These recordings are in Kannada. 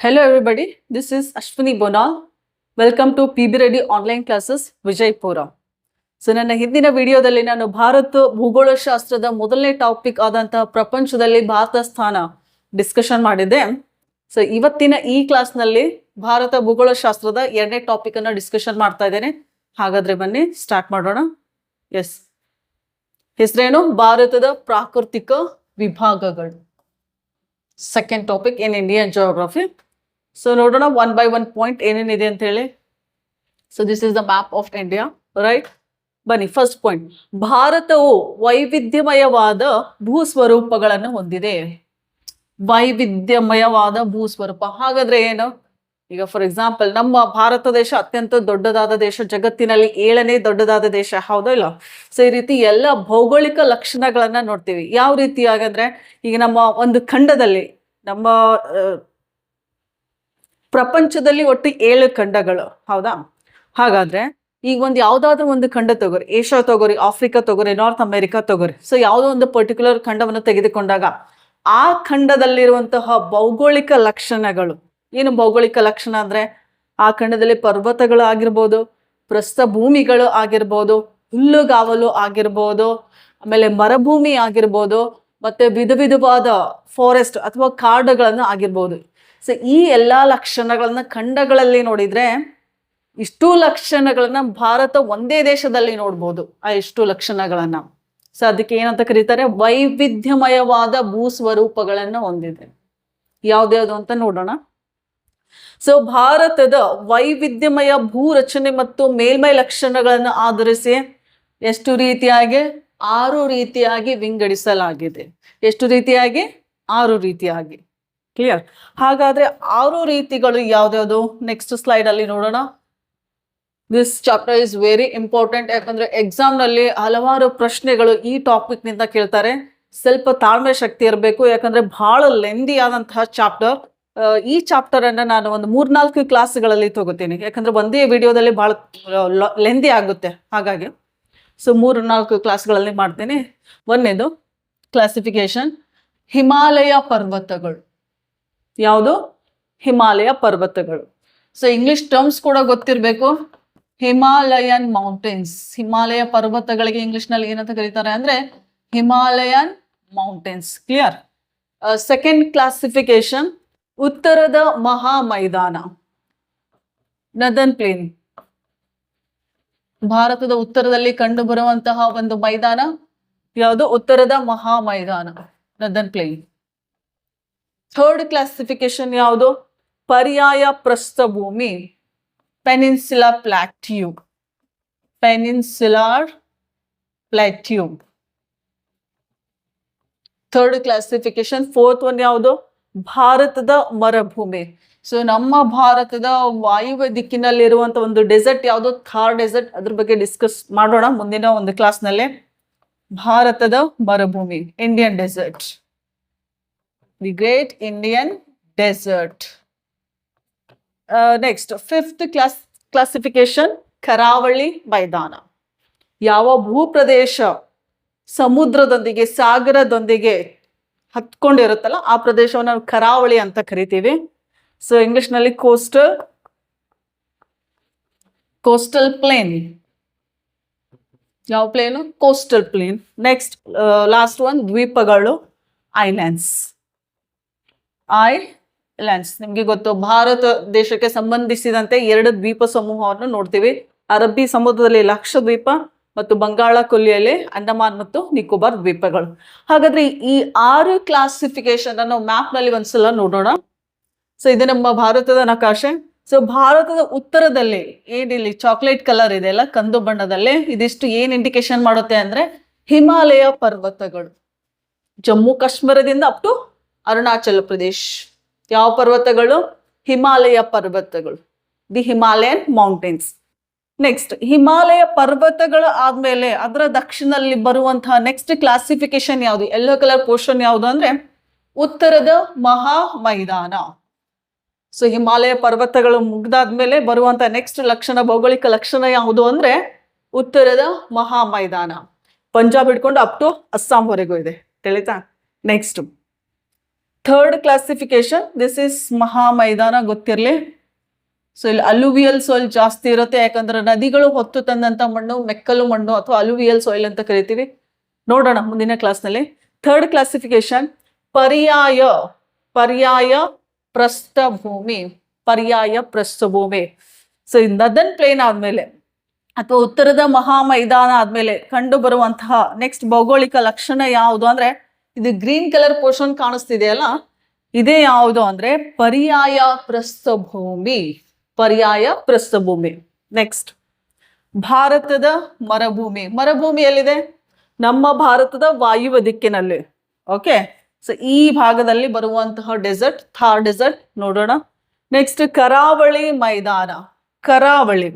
Hello everybody, this is Ashwini Bonal. Welcome to PB Ready Online Classes Vijaypura. So ನನ್ನ ಹಿಂದಿನ ವಿಡಿಯೋದಲ್ಲಿ ನಾನು ಭಾರತ ಭೂಗೋಳಶಾಸ್ತ್ರದ ಮೊದಲನೇ ಟಾಪಿಕ್ ಆದಂತಹ ಪ್ರಪಂಚದಲ್ಲಿ ಭಾರತ ಸ್ಥಾನ ಡಿಸ್ಕಷನ್ ಮಾಡಿದ್ದೆ. ಸೊ ಇವತ್ತಿನ ಈ ಕ್ಲಾಸ್ನಲ್ಲಿ ಭಾರತ ಭೂಗೋಳಶಾಸ್ತ್ರದ ಎರಡನೇ ಟಾಪಿಕ್ ಅನ್ನು ಡಿಸ್ಕಷನ್ ಮಾಡ್ತಾ ಇದ್ದೇನೆ. ಹಾಗಾದ್ರೆ ಬನ್ನಿ ಸ್ಟಾರ್ಟ್ ಮಾಡೋಣ. ಎಸ್, ಹೆಸರೇನು? ಭಾರತದ ಪ್ರಾಕೃತಿಕ ವಿಭಾಗಗಳು. Second topic in Indian geography. So ನೋಡೋಣ ಒನ್ ಬೈ ಒನ್ ಪಾಯಿಂಟ್ ಏನೇನಿದೆ ಅಂತ ಹೇಳಿ. So this is the map of India, right? ಬನ್ನಿ, ಫಸ್ಟ್ ಪಾಯಿಂಟ್, ಭಾರತವು ವೈವಿಧ್ಯಮಯವಾದ ಭೂಸ್ವರೂಪಗಳನ್ನು ಹೊಂದಿದೆ. ವೈವಿಧ್ಯಮಯವಾದ ಭೂಸ್ವರೂಪ ಹಾಗಾದ್ರೆ ಏನು? ಈಗ ಫಾರ್ ಎಕ್ಸಾಂಪಲ್, ನಮ್ಮ ಭಾರತ ದೇಶ ಅತ್ಯಂತ ದೊಡ್ಡದಾದ ದೇಶ, ಜಗತ್ತಿನಲ್ಲಿ 7ನೇ ದೊಡ್ಡದಾದ ದೇಶ, ಹೌದಾ ಇಲ್ಲ? ಸೊ ಈ ರೀತಿ ಎಲ್ಲ ಭೌಗೋಳಿಕ ಲಕ್ಷಣಗಳನ್ನ ನೋಡ್ತೀವಿ. ಯಾವ ರೀತಿ ಹಾಗಂದ್ರೆ, ಈಗ ನಮ್ಮ ಒಂದು ಖಂಡದಲ್ಲಿ, ನಮ್ಮ ಪ್ರಪಂಚದಲ್ಲಿ ಒಟ್ಟು 7 ಖಂಡಗಳು, ಹೌದಾ? ಹಾಗಾದ್ರೆ ಈಗ ಒಂದು ಯಾವ್ದಾದ್ರು ಒಂದು ಖಂಡ ತಗೋರಿ, ಏಷ್ಯಾ ತಗೋರಿ, ಆಫ್ರಿಕಾ ತಗೋರಿ, ನಾರ್ತ್ ಅಮೆರಿಕಾ ತಗೋರಿ. ಸೊ ಯಾವುದೋ ಒಂದು ಪರ್ಟಿಕ್ಯುಲರ್ ಖಂಡವನ್ನು ತೆಗೆದುಕೊಂಡಾಗ ಆ ಖಂಡದಲ್ಲಿರುವಂತಹ ಭೌಗೋಳಿಕ ಲಕ್ಷಣಗಳು ಏನು? ಭೌಗೋಳಿಕ ಲಕ್ಷಣ ಅಂದ್ರೆ ಆ ಖಂಡದಲ್ಲಿ ಪರ್ವತಗಳು ಆಗಿರ್ಬೋದು, ಪ್ರಸ್ಥಭೂಮಿಗಳು ಆಗಿರ್ಬೋದು, ಹುಲ್ಲುಗಾವಲು ಆಗಿರ್ಬೋದು, ಆಮೇಲೆ ಮರುಭೂಮಿ ಆಗಿರ್ಬೋದು, ಮತ್ತೆ ವಿಧವಾದ ಫಾರೆಸ್ಟ್ ಅಥವಾ ಕಾಡುಗಳನ್ನು ಆಗಿರ್ಬೋದು. ಸೊ ಈ ಎಲ್ಲಾ ಲಕ್ಷಣಗಳನ್ನ ಖಂಡಗಳಲ್ಲಿ ನೋಡಿದ್ರೆ ಇಷ್ಟು ಲಕ್ಷಣಗಳನ್ನ ಭಾರತ ಒಂದೇ ದೇಶದಲ್ಲಿ ನೋಡ್ಬೋದು. ಆ ಇಷ್ಟು ಲಕ್ಷಣಗಳನ್ನ. ಸೊ ಅದಕ್ಕೆ ಏನಂತ ಕರೀತಾರೆ? ವೈವಿಧ್ಯಮಯವಾದ ಭೂಸ್ವರೂಪಗಳನ್ನು ಹೊಂದಿದೆ. ಯಾವ್ದ್ಯಾವ್ದು ಅಂತ ನೋಡೋಣ. ಸೊ ಭಾರತದ ವೈವಿಧ್ಯಮಯ ಭೂ ರಚನೆ ಮತ್ತು ಮೇಲ್ಮೈ ಲಕ್ಷಣಗಳನ್ನು ಆಧರಿಸಿ ಎಷ್ಟು ರೀತಿಯಾಗಿ? 6 ರೀತಿಯಾಗಿ ವಿಂಗಡಿಸಲಾಗಿದೆ. ಎಷ್ಟು ರೀತಿಯಾಗಿ? 6 ರೀತಿಯಾಗಿ. ಕ್ಲಿಯರ್? ಹಾಗಾದ್ರೆ 6 ರೀತಿಗಳು ಯಾವ್ದ್ಯಾವ್ದು? ನೆಕ್ಸ್ಟ್ ಸ್ಲೈಡ್ ಅಲ್ಲಿ ನೋಡೋಣ. This chapter is very important. ಯಾಕಂದ್ರೆ ಎಕ್ಸಾಮ್ ನಲ್ಲಿ ಹಲವಾರು ಪ್ರಶ್ನೆಗಳು ಈ ಟಾಪಿಕ್ ನಿಂದ ಕೇಳ್ತಾರೆ. ಸ್ವಲ್ಪ ತಾಳ್ಮೆ ಶಕ್ತಿ ಇರಬೇಕು, ಯಾಕಂದ್ರೆ ಬಹಳ ಲೆಂದಿ ಆದಂತಹ ಚಾಪ್ಟರ್. ಈ ಚಾಪ್ಟರ್ ಅನ್ನ ನಾನು ಒಂದು 3-4 ಕ್ಲಾಸ್ಗಳಲ್ಲಿ ತಗೋತೀನಿ, ಯಾಕಂದ್ರೆ ಒಂದೇ ವಿಡಿಯೋದಲ್ಲಿ ಬಹಳ ಲೆಂದಿ ಆಗುತ್ತೆ. ಹಾಗಾಗಿ ಸೊ 3-4 ಕ್ಲಾಸ್ಗಳಲ್ಲಿ ಮಾಡ್ತೀನಿ. ಒಂದನೇದು ಕ್ಲಾಸಿಫಿಕೇಶನ್, ಹಿಮಾಲಯ ಪರ್ವತಗಳು. ಯಾವುದು? ಹಿಮಾಲಯ ಪರ್ವತಗಳು. ಸೊ ಇಂಗ್ಲಿಷ್ ಟರ್ಮ್ಸ್ ಕೂಡ ಗೊತ್ತಿರಬೇಕು. ಹಿಮಾಲಯನ್ ಮೌಂಟೇನ್ಸ್. ಹಿಮಾಲಯ ಪರ್ವತಗಳಿಗೆ ಇಂಗ್ಲಿಷ್ ನಲ್ಲಿ ಏನಂತ ಕರೀತಾರೆ ಅಂದ್ರೆ Himalayan mountains. Clear? Second classification, ಉತ್ತರದ ಮಹಾ ಮೈದಾನ, ನದರ್ನ್ ಪ್ಲೇನ್. ಭಾರತದ ಉತ್ತರದಲ್ಲಿ ಕಂಡು ಬರುವಂತಹ ಒಂದು ಮೈದಾನ ಯಾವುದು? ಉತ್ತರದ ಮಹಾ ಮೈದಾನ, ನದರ್ನ್ ಪ್ಲೇನ್. ಥರ್ಡ್ ಕ್ಲಾಸಿಫಿಕೇಶನ್ ಯಾವುದು? ಪರ್ಯಾಯ ಪ್ರಸ್ಥಭೂಮಿ, peninsular plateau. Peninsular plateau, third classification. Fourth one ಯಾವುದು? ಭಾರತದ ಮರುಭೂಮಿ. ಸೊ ನಮ್ಮ ಭಾರತದ ವಾಯುವ್ಯ ದಿಕ್ಕಿನಲ್ಲಿರುವಂತ ಒಂದು ಡೆಸರ್ಟ್ ಯಾವುದು? ಥಾರ್ ಡೆಸರ್ಟ್. ಅದ್ರ ಬಗ್ಗೆ ಡಿಸ್ಕಸ್ ಮಾಡೋಣ ಮುಂದಿನ ಒಂದು ಕ್ಲಾಸ್ನಲ್ಲಿ. ಭಾರತದ ಮರುಭೂಮಿ, Indian desert, the great Indian desert. Next fifth classification, ಕರಾವಳಿ ಮೈದಾನ. ಯಾವ ಭೂಪ್ರದೇಶ ಸಮುದ್ರದೊಂದಿಗೆ, ಸಾಗರದೊಂದಿಗೆ ಹತ್ಕೊಂಡಿರುತ್ತಲ್ಲ ಆ ಪ್ರದೇಶವನ್ನು ನಾವು ಕರಾವಳಿ ಅಂತ ಕರಿತೀವಿ. ಸೊ ಇಂಗ್ಲಿಷ್ ನಲ್ಲಿ ಕೋಸ್ಟಲ್ ಪ್ಲೇನ್. ಯಾವ plain? Coastal plain. Next last one, ದ್ವೀಪಗಳು, ಐಲ್ಯಾಂಡ್ಸ್. ನಿಮ್ಗೆ ಗೊತ್ತು, ಭಾರತ ದೇಶಕ್ಕೆ ಸಂಬಂಧಿಸಿದಂತೆ 2 ದ್ವೀಪ ಸಮೂಹವನ್ನು ನೋಡ್ತೀವಿ. ಅರಬ್ಬಿ ಸಮುದ್ರದಲ್ಲಿ ಲಕ್ಷದ್ವೀಪ ಮತ್ತು ಬಂಗಾಳ ಕೊಲ್ಲಿಯಲ್ಲಿ ಅಂಡಮಾನ್ ಮತ್ತು ನಿಕೋಬಾರ್ ದ್ವೀಪಗಳು. ಹಾಗಾದ್ರೆ ಈ 6 ಕ್ಲಾಸಿಫಿಕೇಶನ್ ಅನ್ನು ಮ್ಯಾಪ್ ನಲ್ಲಿ ಒಂದ್ಸಲ ನೋಡೋಣ. ಸೊ ಇದು ನಮ್ಮ ಭಾರತದ ನಕಾಶೆ. ಸೊ ಭಾರತದ ಉತ್ತರದಲ್ಲಿ ಏನಿಲ್ಲಿ ಚಾಕ್ಲೇಟ್ ಕಲರ್ ಇದೆ ಅಲ್ಲ, ಕಂದು ಬಣ್ಣದಲ್ಲಿ, ಇದಿಷ್ಟು ಏನ್ ಇಂಡಿಕೇಶನ್ ಮಾಡುತ್ತೆ ಅಂದ್ರೆ ಹಿಮಾಲಯ ಪರ್ವತಗಳು. ಜಮ್ಮು ಕಾಶ್ಮೀರದಿಂದ ಅಪ್ ಟು ಅರುಣಾಚಲ ಪ್ರದೇಶ್. ಯಾವ ಪರ್ವತಗಳು? ಹಿಮಾಲಯ ಪರ್ವತಗಳು, the Himalayan mountains. Next Himalaya ಪರ್ವತಗಳು ಆದ್ಮೇಲೆ ಅದರ ದಕ್ಷಿಣದಲ್ಲಿ ಬರುವಂತಹ ನೆಕ್ಸ್ಟ್ ಕ್ಲಾಸಿಫಿಕೇಶನ್ ಯಾವುದು? ಯೆಲ್ಲೋ ಕಲರ್ ಪೋರ್ಷನ್ ಯಾವುದು ಅಂದ್ರೆ ಉತ್ತರದ ಮಹಾ ಮೈದಾನ. ಸೊ ಹಿಮಾಲಯ ಪರ್ವತಗಳು ಮುಗ್ದಾದ್ಮೇಲೆ ಬರುವಂತ ನೆಕ್ಸ್ಟ್ ಲಕ್ಷಣ, ಭೌಗೋಳಿಕ ಲಕ್ಷಣ ಯಾವುದು ಅಂದ್ರೆ ಉತ್ತರದ ಮಹಾ ಮೈದಾನ. ಪಂಜಾಬ್ ಹಿಡ್ಕೊಂಡು ಅಪ್ ಟು ಅಸ್ಸಾಂ ವರೆಗೂ ಇದೆ, ತಿಳಿತಾ? Next third classification, this is ಮಹಾ ಮೈದಾನ, ಗೊತ್ತಿರಲಿ. ಸೊ ಇಲ್ಲಿ ಅಲುವಿಯಲ್ ಸಾಯಿಲ್ ಜಾಸ್ತಿ ಇರುತ್ತೆ, ಯಾಕಂದ್ರೆ ನದಿಗಳು ಹೊತ್ತು ತಂದಂತ ಮಣ್ಣು ಮೆಕ್ಕಲು ಮಣ್ಣು ಅಥವಾ ಅಲುವಿಯಲ್ ಸಾಯಿಲ್ ಅಂತ ಕರಿತೀವಿ. ನೋಡೋಣ ಮುಂದಿನ ಕ್ಲಾಸ್ನಲ್ಲಿ. ಥರ್ಡ್ ಕ್ಲಾಸಿಫಿಕೇಶನ್ ಪರ್ಯಾಯ ಪ್ರಸ್ಥಭೂಮಿ. ಪರ್ಯಾಯ ಪ್ರಸ್ಥಭೂಮಿ. ಸೊ ನದನ್ ಪ್ಲೇನ್ ಆದ್ಮೇಲೆ ಅಥವಾ ಉತ್ತರದ ಮಹಾ ಮೈದಾನ ಆದ್ಮೇಲೆ ಕಂಡು ಬರುವಂತಹ ನೆಕ್ಸ್ಟ್ ಭೌಗೋಳಿಕ ಲಕ್ಷಣ ಯಾವುದು ಅಂದ್ರೆ, ಇದು ಗ್ರೀನ್ ಕಲರ್ ಪೋರ್ಷನ್ ಕಾಣಿಸ್ತಿದೆಯಲ್ಲ, ಇದೇ ಯಾವುದು ಅಂದ್ರೆ ಪರ್ಯಾಯ ಪ್ರಸ್ಥಭೂಮಿ. ಪರ್ಯಾಯ ಪ್ರಸ್ಥಭೂಮಿ. ನೆಕ್ಸ್ಟ್ ಭಾರತದ ಮರುಭೂಮಿ. ಮರುಭೂಮಿ ಎಲ್ಲಿದೆ? ನಮ್ಮ ಭಾರತದ ವಾಯುವ್ಯ ದಿಕ್ಕಿನಲ್ಲಿ. ಓಕೆ, ಸೊ ಈ ಭಾಗದಲ್ಲಿ ಬರುವಂತಹ ಡೆಸರ್ಟ್ ಥಾರ್ ಡೆಸರ್ಟ್ ನೋಡೋಣ. ನೆಕ್ಸ್ಟ್ ಕರಾವಳಿ ಮೈದಾನ. ಕರಾವಳಿ.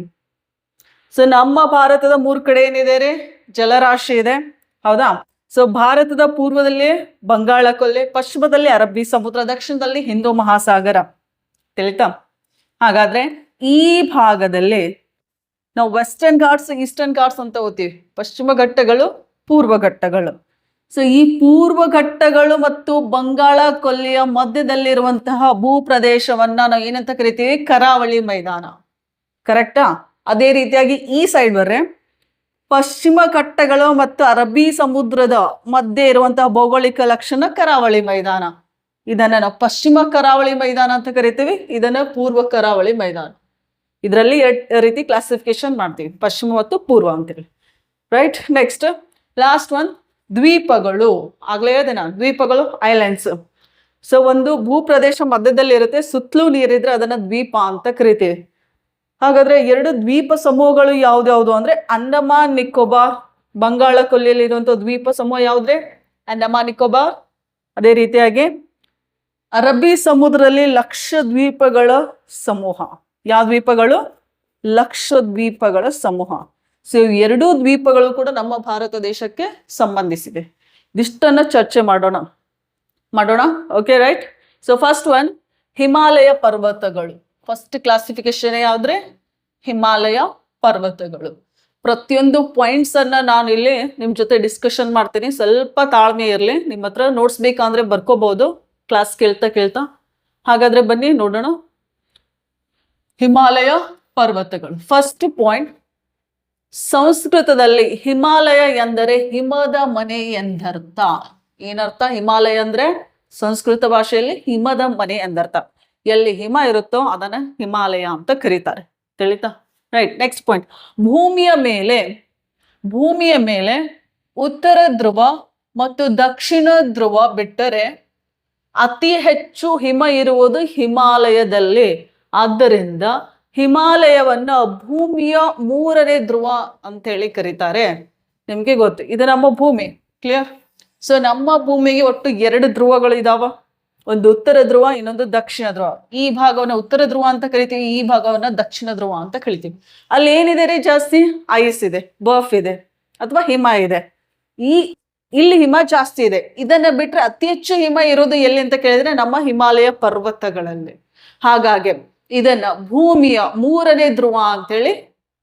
ಸೊ ನಮ್ಮ ಭಾರತದ 3 ಕಡೆ ಏನಿದೆ ರೀ? ಜಲರಾಶಿ ಇದೆ, ಹೌದಾ? ಸೊ ಭಾರತದ ಪೂರ್ವದಲ್ಲಿ ಬಂಗಾಳ ಕೊಲ್ಲಿ, ಪಶ್ಚಿಮದಲ್ಲಿ ಅರಬ್ಬಿ ಸಮುದ್ರ, ದಕ್ಷಿಣದಲ್ಲಿ ಹಿಂದೂ ಮಹಾಸಾಗರ. ತಿಳಿತಾ? ಹಾಗಾದ್ರೆ ಈ ಭಾಗದಲ್ಲಿ ನಾವು ವೆಸ್ಟರ್ನ್ ಘಾಟ್ಸ್ ಈಸ್ಟರ್ನ್ ಘಾಟ್ಸ್ ಅಂತ ಓದ್ತೀವಿ. ಪಶ್ಚಿಮ ಘಟ್ಟಗಳು, ಪೂರ್ವ ಘಟ್ಟಗಳು. ಸೊ ಈ ಪೂರ್ವ ಘಟ್ಟಗಳು ಮತ್ತು ಬಂಗಾಳ ಕೊಲ್ಲಿಯ ಮಧ್ಯದಲ್ಲಿರುವಂತಹ ಭೂ ಪ್ರದೇಶವನ್ನ ನಾವು ಏನಂತ ಕರಿತೀವಿ? ಕರಾವಳಿ ಮೈದಾನ. ಕರೆಕ್ಟಾ? ಅದೇ ರೀತಿಯಾಗಿ ಈ ಸೈಡ್ ಬರ್ರೆ, ಪಶ್ಚಿಮ ಘಟ್ಟಗಳು ಮತ್ತು ಅರಬ್ಬಿ ಸಮುದ್ರದ ಮಧ್ಯೆ ಇರುವಂತಹ ಭೌಗೋಳಿಕ ಲಕ್ಷಣ ಕರಾವಳಿ ಮೈದಾನ. ಇದನ್ನ ನಾವು ಪಶ್ಚಿಮ ಕರಾವಳಿ ಮೈದಾನ ಅಂತ ಕರಿತೀವಿ, ಇದನ್ನ ಪೂರ್ವ ಕರಾವಳಿ ಮೈದಾನ. ಇದರಲ್ಲಿ 2 ರೀತಿ ಕ್ಲಾಸಿಫಿಕೇಶನ್ ಮಾಡ್ತೀವಿ, ಪಶ್ಚಿಮ ಮತ್ತು ಪೂರ್ವ ಅಂತೇಳಿ. ರೈಟ್. ನೆಕ್ಸ್ಟ್ ಲಾಸ್ಟ್ ಒನ್, ದ್ವೀಪಗಳು. ಆಗ್ಲೇ ಹೇಳಿದೆ ನಾನು, ದ್ವೀಪಗಳು, ಐಲ್ಯಾಂಡ್ಸ್. ಸೊ ಒಂದು ಭೂ ಪ್ರದೇಶ ಮಧ್ಯದಲ್ಲಿ ಇರುತ್ತೆ, ಸುತ್ತಲೂ ನೀರಿದ್ರೆ ಅದನ್ನ ದ್ವೀಪ ಅಂತ ಕರಿತೀವಿ. ಹಾಗಾದ್ರೆ 2 ದ್ವೀಪ ಸಮೂಹಗಳು ಯಾವ್ದ್ಯಾವ್ದು ಅಂದ್ರೆ ಅಂಡಮಾನ್ ನಿಕೋಬಾರ್. ಬಂಗಾಳ ಕೊಲ್ಲಿಯಲ್ಲಿ ಇರುವಂತಹ ದ್ವೀಪ ಸಮೂಹ ಯಾವ್ದ್ರೆ? ಅಂಡಮಾನ್ ನಿಕೋಬಾರ್. ಅದೇ ರೀತಿಯಾಗಿ ಅರಬ್ಬಿ ಸಮುದ್ರದಲ್ಲಿ ಲಕ್ಷದ್ವೀಪಗಳ ಸಮೂಹ. ಯಾವ ದ್ವೀಪಗಳು? ಲಕ್ಷದ್ವೀಪಗಳ ಸಮೂಹ. ಸೊ 2 ದ್ವೀಪಗಳು ಕೂಡ ನಮ್ಮ ಭಾರತ ದೇಶಕ್ಕೆ ಸಂಬಂಧಿಸಿದೆ. ಇದಿಷ್ಟನ್ನ ಚರ್ಚೆ ಮಾಡೋಣ. Okay, right. So first one, Himalaya ಪರ್ವತಗಳು. First classification ಯಾವ್ದ್ರೆ? ಹಿಮಾಲಯ ಪರ್ವತಗಳು. ಪ್ರತಿಯೊಂದು ಪಾಯಿಂಟ್ಸ್ ಅನ್ನ ನಾನು ಇಲ್ಲಿ ನಿಮ್ ಜೊತೆ ಡಿಸ್ಕಷನ್ ಮಾಡ್ತೀನಿ. ಸ್ವಲ್ಪ ತಾಳ್ಮೆ ಇರಲಿ. ನಿಮ್ಮ ಹತ್ರ ನೋಟ್ಸ್ ಬೇಕಂದ್ರೆ ಬರ್ಕೋಬಹುದು ಕ್ಲಾಸ್ ಕೇಳ್ತಾ. ಹಾಗಾದ್ರೆ ಬನ್ನಿ ನೋಡೋಣ. ಹಿಮಾಲಯ ಪರ್ವತಗಳು. ಫಸ್ಟ್ ಪಾಯಿಂಟ್, ಸಂಸ್ಕೃತದಲ್ಲಿ ಹಿಮಾಲಯ ಎಂದರೆ ಹಿಮದ ಮನೆ ಎಂದರ್ಥ. ಏನರ್ಥ? ಹಿಮಾಲಯ ಅಂದ್ರೆ ಸಂಸ್ಕೃತ ಭಾಷೆಯಲ್ಲಿ ಹಿಮದ ಮನೆ ಎಂದರ್ಥ. ಎಲ್ಲಿ ಹಿಮ ಇರುತ್ತೋ ಅದನ್ನ ಹಿಮಾಲಯ ಅಂತ ಕರೀತಾರೆ. ತಿಳಿತಾ? ರೈಟ್. ನೆಕ್ಸ್ಟ್ ಪಾಯಿಂಟ್, ಭೂಮಿಯ ಮೇಲೆ ಉತ್ತರ ಧ್ರುವ ಮತ್ತು ದಕ್ಷಿಣ ಧ್ರುವ ಬಿಟ್ಟರೆ ಅತಿ ಹೆಚ್ಚು ಹಿಮ ಇರುವುದು ಹಿಮಾಲಯದಲ್ಲಿ. ಆದ್ದರಿಂದ ಹಿಮಾಲಯವನ್ನ ಭೂಮಿಯ 3ನೇ ಧ್ರುವ ಅಂತ ಹೇಳಿ ಕರೀತಾರೆ. ನಿಮ್ಗೆ ಗೊತ್ತು, ಇದು ನಮ್ಮ ಭೂಮಿ. ಕ್ಲಿಯರ್? ಸೊ ನಮ್ಮ ಭೂಮಿಗೆ ಒಟ್ಟು 2 ಧ್ರುವಗಳು ಇದಾವ. ಒಂದು ಉತ್ತರ ಧ್ರುವ, ಇನ್ನೊಂದು ದಕ್ಷಿಣ ಧ್ರುವ. ಈ ಭಾಗವನ್ನ ಉತ್ತರ ಧ್ರುವ ಅಂತ ಕರಿತೀವಿ, ಈ ಭಾಗವನ್ನ ದಕ್ಷಿಣ ಧ್ರುವ ಅಂತ ಕರಿತೀವಿ. ಅಲ್ಲಿ ಏನಿದೆ ರೀ? ಜಾಸ್ತಿ ಐಸ್ ಇದೆ, ಬರ್ಫ್ ಇದೆ ಅಥವಾ ಹಿಮ ಇದೆ. ಇಲ್ಲಿ ಹಿಮ ಜಾಸ್ತಿ ಇದೆ. ಇದನ್ನ ಬಿಟ್ರೆ ಅತಿ ಹೆಚ್ಚು ಹಿಮ ಇರೋದು ಎಲ್ಲಿ ಅಂತ ಕೇಳಿದ್ರೆ ನಮ್ಮ ಹಿಮಾಲಯ ಪರ್ವತಗಳಲ್ಲಿ. ಹಾಗಾಗಿ ಇದನ್ನ ಭೂಮಿಯ 3ನೇ ಧ್ರುವ ಅಂತೇಳಿ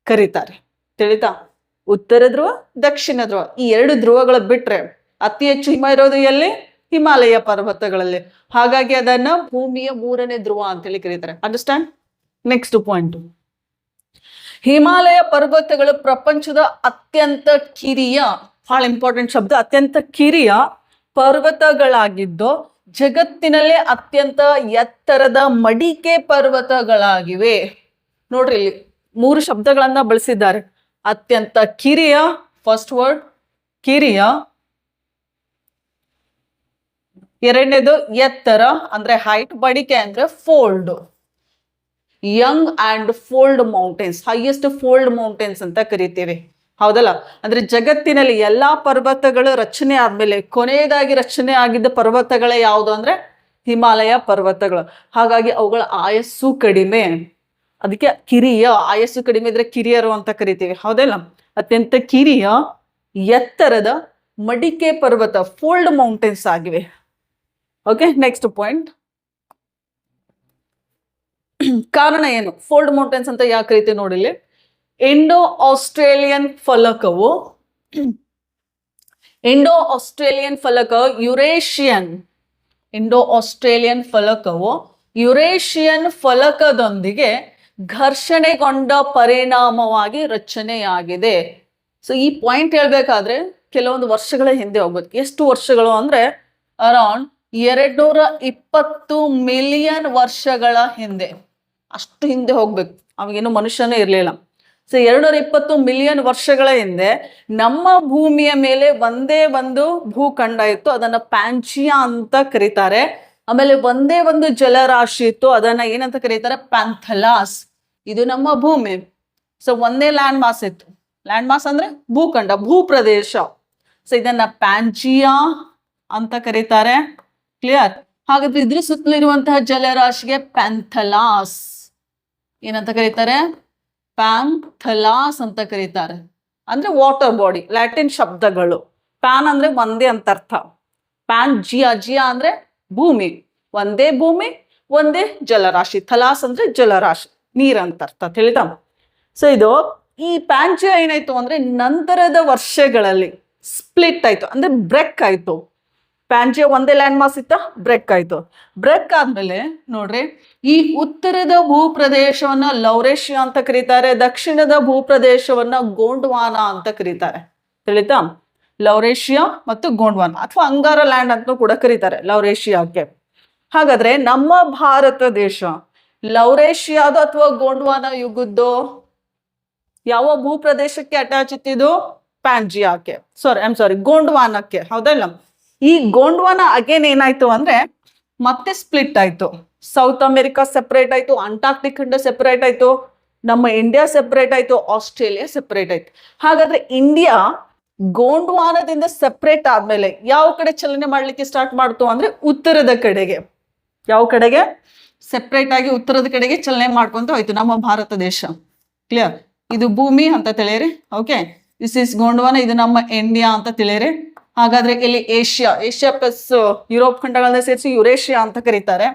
ಕರೀತಾರೆ. ತಿಳಿತಾ? ಉತ್ತರ ಧ್ರುವ, ದಕ್ಷಿಣ ಧ್ರುವ, ಈ 2 ಧ್ರುವಗಳು ಬಿಟ್ರೆ ಅತಿ ಹೆಚ್ಚು ಹಿಮ ಇರೋದು ಎಲ್ಲಿ? ಹಿಮಾಲಯ ಪರ್ವತಗಳಲ್ಲಿ. ಹಾಗಾಗಿ ಅದನ್ನ ಭೂಮಿಯ 3ನೇ ಧ್ರುವ ಅಂತೇಳಿ ಕರೀತಾರೆ. ಅಂಡರ್ಸ್ಟ್ಯಾಂಡ್? ನೆಕ್ಸ್ಟ್ ಪಾಯಿಂಟ್, ಹಿಮಾಲಯ ಪರ್ವತಗಳು ಪ್ರಪಂಚದ ಅತ್ಯಂತ ಕಿರಿಯ, ಬಹಳ ಇಂಪಾರ್ಟೆಂಟ್ ಶಬ್ದ, ಅತ್ಯಂತ ಕಿರಿಯ ಪರ್ವತಗಳಾಗಿದ್ದು ಜಗತ್ತಿನಲ್ಲೇ ಅತ್ಯಂತ ಎತ್ತರದ ಮಡಿಕೆ ಪರ್ವತಗಳಾಗಿವೆ. ನೋಡ್ರಿ, ಇಲ್ಲಿ 3 ಶಬ್ದಗಳನ್ನ ಬಳಸಿದ್ದಾರೆ. ಅತ್ಯಂತ ಕಿರಿಯ, ಫಸ್ಟ್ ವರ್ಡ್ ಕಿರಿಯ. ಎರಡನೇದು ಎತ್ತರ ಅಂದ್ರೆ ಹೈಟ್, ಮಡಿಕೆ ಅಂದ್ರೆ fold. Young and fold mountains, highest fold mountains ಅಂತ ಕರಿತೀವಿ. ಹೌದಲ್ಲ? ಅಂದ್ರೆ ಜಗತ್ತಿನಲ್ಲಿ ಎಲ್ಲಾ ಪರ್ವತಗಳು ರಚನೆ ಆದ್ಮೇಲೆ ಕೊನೆಯದಾಗಿ ರಚನೆ ಆಗಿದ್ದ ಪರ್ವತಗಳೇ ಯಾವುದು ಅಂದ್ರೆ ಹಿಮಾಲಯ ಪರ್ವತಗಳು. ಹಾಗಾಗಿ ಅವುಗಳ ಆಯಸ್ಸು ಕಡಿಮೆ, ಅದಕ್ಕೆ ಕಿರಿಯ. ಆಯಸ್ಸು ಕಡಿಮೆ ಇದ್ರೆ ಕಿರಿಯರು ಅಂತ ಕರಿತೀವಿ. ಹೌದಲ್ಲ? ಅತ್ಯಂತ ಕಿರಿಯ ಎತ್ತರದ ಮಡಿಕೆ ಪರ್ವತ, ಫೋಲ್ಡ್ ಮೌಂಟೇನ್ಸ್ ಆಗಿವೆ. ಓಕೆ, ನೆಕ್ಸ್ಟ್ ಪಾಯಿಂಟ್, ಕಾರಣ ಏನು? ಫೋಲ್ಡ್ ಮೌಂಟೇನ್ಸ್ ಅಂತ ಯಾಕೆ ಕರಿತೀವಿ ನೋಡಿಲ್ಲಿ. ಇಂಡೋ ಆಸ್ಟ್ರೇಲಿಯನ್ ಫಲಕವು ಯುರೇಷಿಯನ್ ಇಂಡೋ ಆಸ್ಟ್ರೇಲಿಯನ್ ಫಲಕವು ಯುರೇಷಿಯನ್ ಫಲಕದೊಂದಿಗೆ ಘರ್ಷಣೆಗೊಂಡ ಪರಿಣಾಮವಾಗಿ ರಚನೆಯಾಗಿದೆ. ಸೊ ಈ ಪಾಯಿಂಟ್ ಹೇಳ್ಬೇಕಾದ್ರೆ ಕೆಲವೊಂದು ವರ್ಷಗಳ ಹಿಂದೆ ಹೋಗ್ಬೇಕು. ಎಷ್ಟು ವರ್ಷಗಳು ಅಂದ್ರೆ ಅರೌಂಡ್ 220 ಮಿಲಿಯನ್ ವರ್ಷಗಳ ಹಿಂದೆ. ಅಷ್ಟು ಹಿಂದೆ ಹೋಗ್ಬೇಕು, ಅವಾಗೇನು ಮನುಷ್ಯನೇ ಇರಲಿಲ್ಲ. ಸೊ 220 ಮಿಲಿಯನ್ ವರ್ಷಗಳ ಹಿಂದೆ ನಮ್ಮ ಭೂಮಿಯ ಮೇಲೆ ಒಂದೇ ಒಂದು ಭೂಖಂಡ ಇತ್ತು, ಅದನ್ನ ಪ್ಯಾಂಜಿಯಾ ಅಂತ ಕರೀತಾರೆ. ಆಮೇಲೆ ಒಂದೇ ಒಂದು ಜಲರಾಶಿ ಇತ್ತು, ಅದನ್ನ ಏನಂತ ಕರೀತಾರೆ, ಪ್ಯಾಂಥಲಾಸ್. ಇದು ನಮ್ಮ ಭೂಮಿ. ಸೊ ಒಂದೇ ಲ್ಯಾಂಡ್ ಮಾಸ್ ಇತ್ತು. ಲ್ಯಾಂಡ್ ಮಾಸ್ ಅಂದ್ರೆ ಭೂಖಂಡ, ಭೂಪ್ರದೇಶ. ಸೊ ಇದನ್ನ ಪ್ಯಾಂಜಿಯಾ ಅಂತ ಕರೀತಾರೆ. ಕ್ಲಿಯರ್? ಹಾಗಾದ್ರೆ ಇದ್ರ ಸುತ್ತಲಿರುವಂತಹ ಜಲರಾಶಿಗೆ ಪ್ಯಾಂಥಲಾಸ್ ಏನಂತ ಕರೀತಾರೆ, ಪ್ಯಾಂಥಲಾಸ್ ಅಂತ ಕರೀತಾರೆ. ಅಂದ್ರೆ ವಾಟರ್ ಬಾಡಿ, ಲ್ಯಾಟಿನ್ ಶಬ್ದಗಳು. ಪ್ಯಾನ್ ಅಂದ್ರೆ ಒಂದೇ ಅಂತ ಅರ್ಥ. ಪ್ಯಾನ್ ಜಿಯಾ, ಜಿಯಾ ಅಂದ್ರೆ ಭೂಮಿ, ಒಂದೇ ಭೂಮಿ ಒಂದೇ ಜಲರಾಶಿ. ಥಲಾಸ್ ಅಂದ್ರೆ ಜಲರಾಶಿ, ನೀರಂತ ಅರ್ಥ. ತಿಳಿತಾ? ಸೊ ಇದು ಈ ಪ್ಯಾಂಜಿಯಾ ಏನಾಯ್ತು ಅಂದ್ರೆ ನಂತರದ ವರ್ಷಗಳಲ್ಲಿ ಸ್ಪ್ಲಿಟ್ ಆಯ್ತು, ಅಂದ್ರೆ ಬ್ರೇಕ್ ಆಯ್ತು. ಪ್ಯಾಂಜಿಯಾ ಒಂದೇ ಲ್ಯಾಂಡ್ ಮಾಸ್ ಇತ್ತ, ಬ್ರೇಕ್ ಆಯ್ತು. ಬ್ರೇಕ್ ಆದ್ಮೇಲೆ ನೋಡ್ರಿ, ಈ ಉತ್ತರದ ಭೂಪ್ರದೇಶವನ್ನ ಲೌರೇಷಿಯಾ ಅಂತ ಕರೀತಾರೆ, ದಕ್ಷಿಣದ ಭೂಪ್ರದೇಶವನ್ನ ಗೋಂಡ್ವಾನಾ ಅಂತ ಕರೀತಾರೆ. ತಿಳಿತಾ? ಲೌರೇಷಿಯಾ ಮತ್ತು ಗೋಂಡ್ವಾನಾ ಅಥವಾ ಅಂಗಾರ ಲ್ಯಾಂಡ್ ಅಂತ ಕೂಡ ಕರೀತಾರೆ ಲೌರೇಷಿಯಾಕ್ಕೆ. ಹಾಗಾದ್ರೆ ನಮ್ಮ ಭಾರತ ದೇಶ ಲೌರೇಷಿಯಾದ ಅಥವಾ ಗೋಂಡ್ವಾನಾ ಯುಗದ್ದು ಯಾವ ಭೂಪ್ರದೇಶಕ್ಕೆ ಅಟ್ಯಾಚ್ ಇತ್ತಿದ್ದು? ಪ್ಯಾಂಜಿಯಾಕ್ಕೆ. ಸಾರಿ ಗೋಂಡ್ವಾನಕ್ಕೆ. ಹೌದಲ್ಲ? ಈ ಗೋಂಡ್ವಾನಾ ಅಗೇನ್ ಏನಾಯ್ತು ಅಂದ್ರೆ ಮತ್ತೆ ಸ್ಪ್ಲಿಟ್ ಆಯ್ತು. ಸೌತ್ ಅಮೆರಿಕಾ ಸೆಪರೇಟ್ ಆಯ್ತು, ಅಂಟಾರ್ಕ್ಟಿಕ್ ಖಂಡ ಸೆಪರೇಟ್ ಆಯ್ತು, ನಮ್ಮ ಇಂಡಿಯಾ ಸೆಪರೇಟ್ ಆಯ್ತು, ಆಸ್ಟ್ರೇಲಿಯಾ ಸೆಪರೇಟ್ ಆಯ್ತು. ಹಾಗಾದ್ರೆ ಇಂಡಿಯಾ ಗೋಂಡ್ವಾನದಿಂದ ಸೆಪರೇಟ್ ಆದ್ಮೇಲೆ ಯಾವ ಕಡೆ ಚಲನೆ ಮಾಡ್ಲಿಕ್ಕೆ ಸ್ಟಾರ್ಟ್ ಮಾಡ್ತು ಅಂದ್ರೆ ಉತ್ತರದ ಕಡೆಗೆ. ಯಾವ ಕಡೆಗೆ? ಸೆಪರೇಟ್ ಆಗಿ ಉತ್ತರದ ಕಡೆಗೆ ಚಲನೆ ಮಾಡ್ಕೊಂತ ಹೋಯ್ತು ನಮ್ಮ ಭಾರತ ದೇಶ. ಕ್ಲಿಯರ್? ಇದು ಭೂಮಿ ಅಂತ ತಿಳಿಯಿರಿ. ಓಕೆ, ದಿಸ್ ಇಸ್ ಗೋಂಡ್ವಾನಾ, ಇದು ನಮ್ಮ ಇಂಡಿಯಾ ಅಂತ ತಿಳಿಯಿರಿ. ಹಾಗಾದ್ರೆ ಇಲ್ಲಿ ಏಷ್ಯಾ ಪ್ಲಸ್ ಯುರೋಪ್ ಖಂಡಗಳನ್ನ ಸೇರಿಸಿ ಯುರೇಷಿಯಾ ಅಂತ ಕರೀತಾರೆ.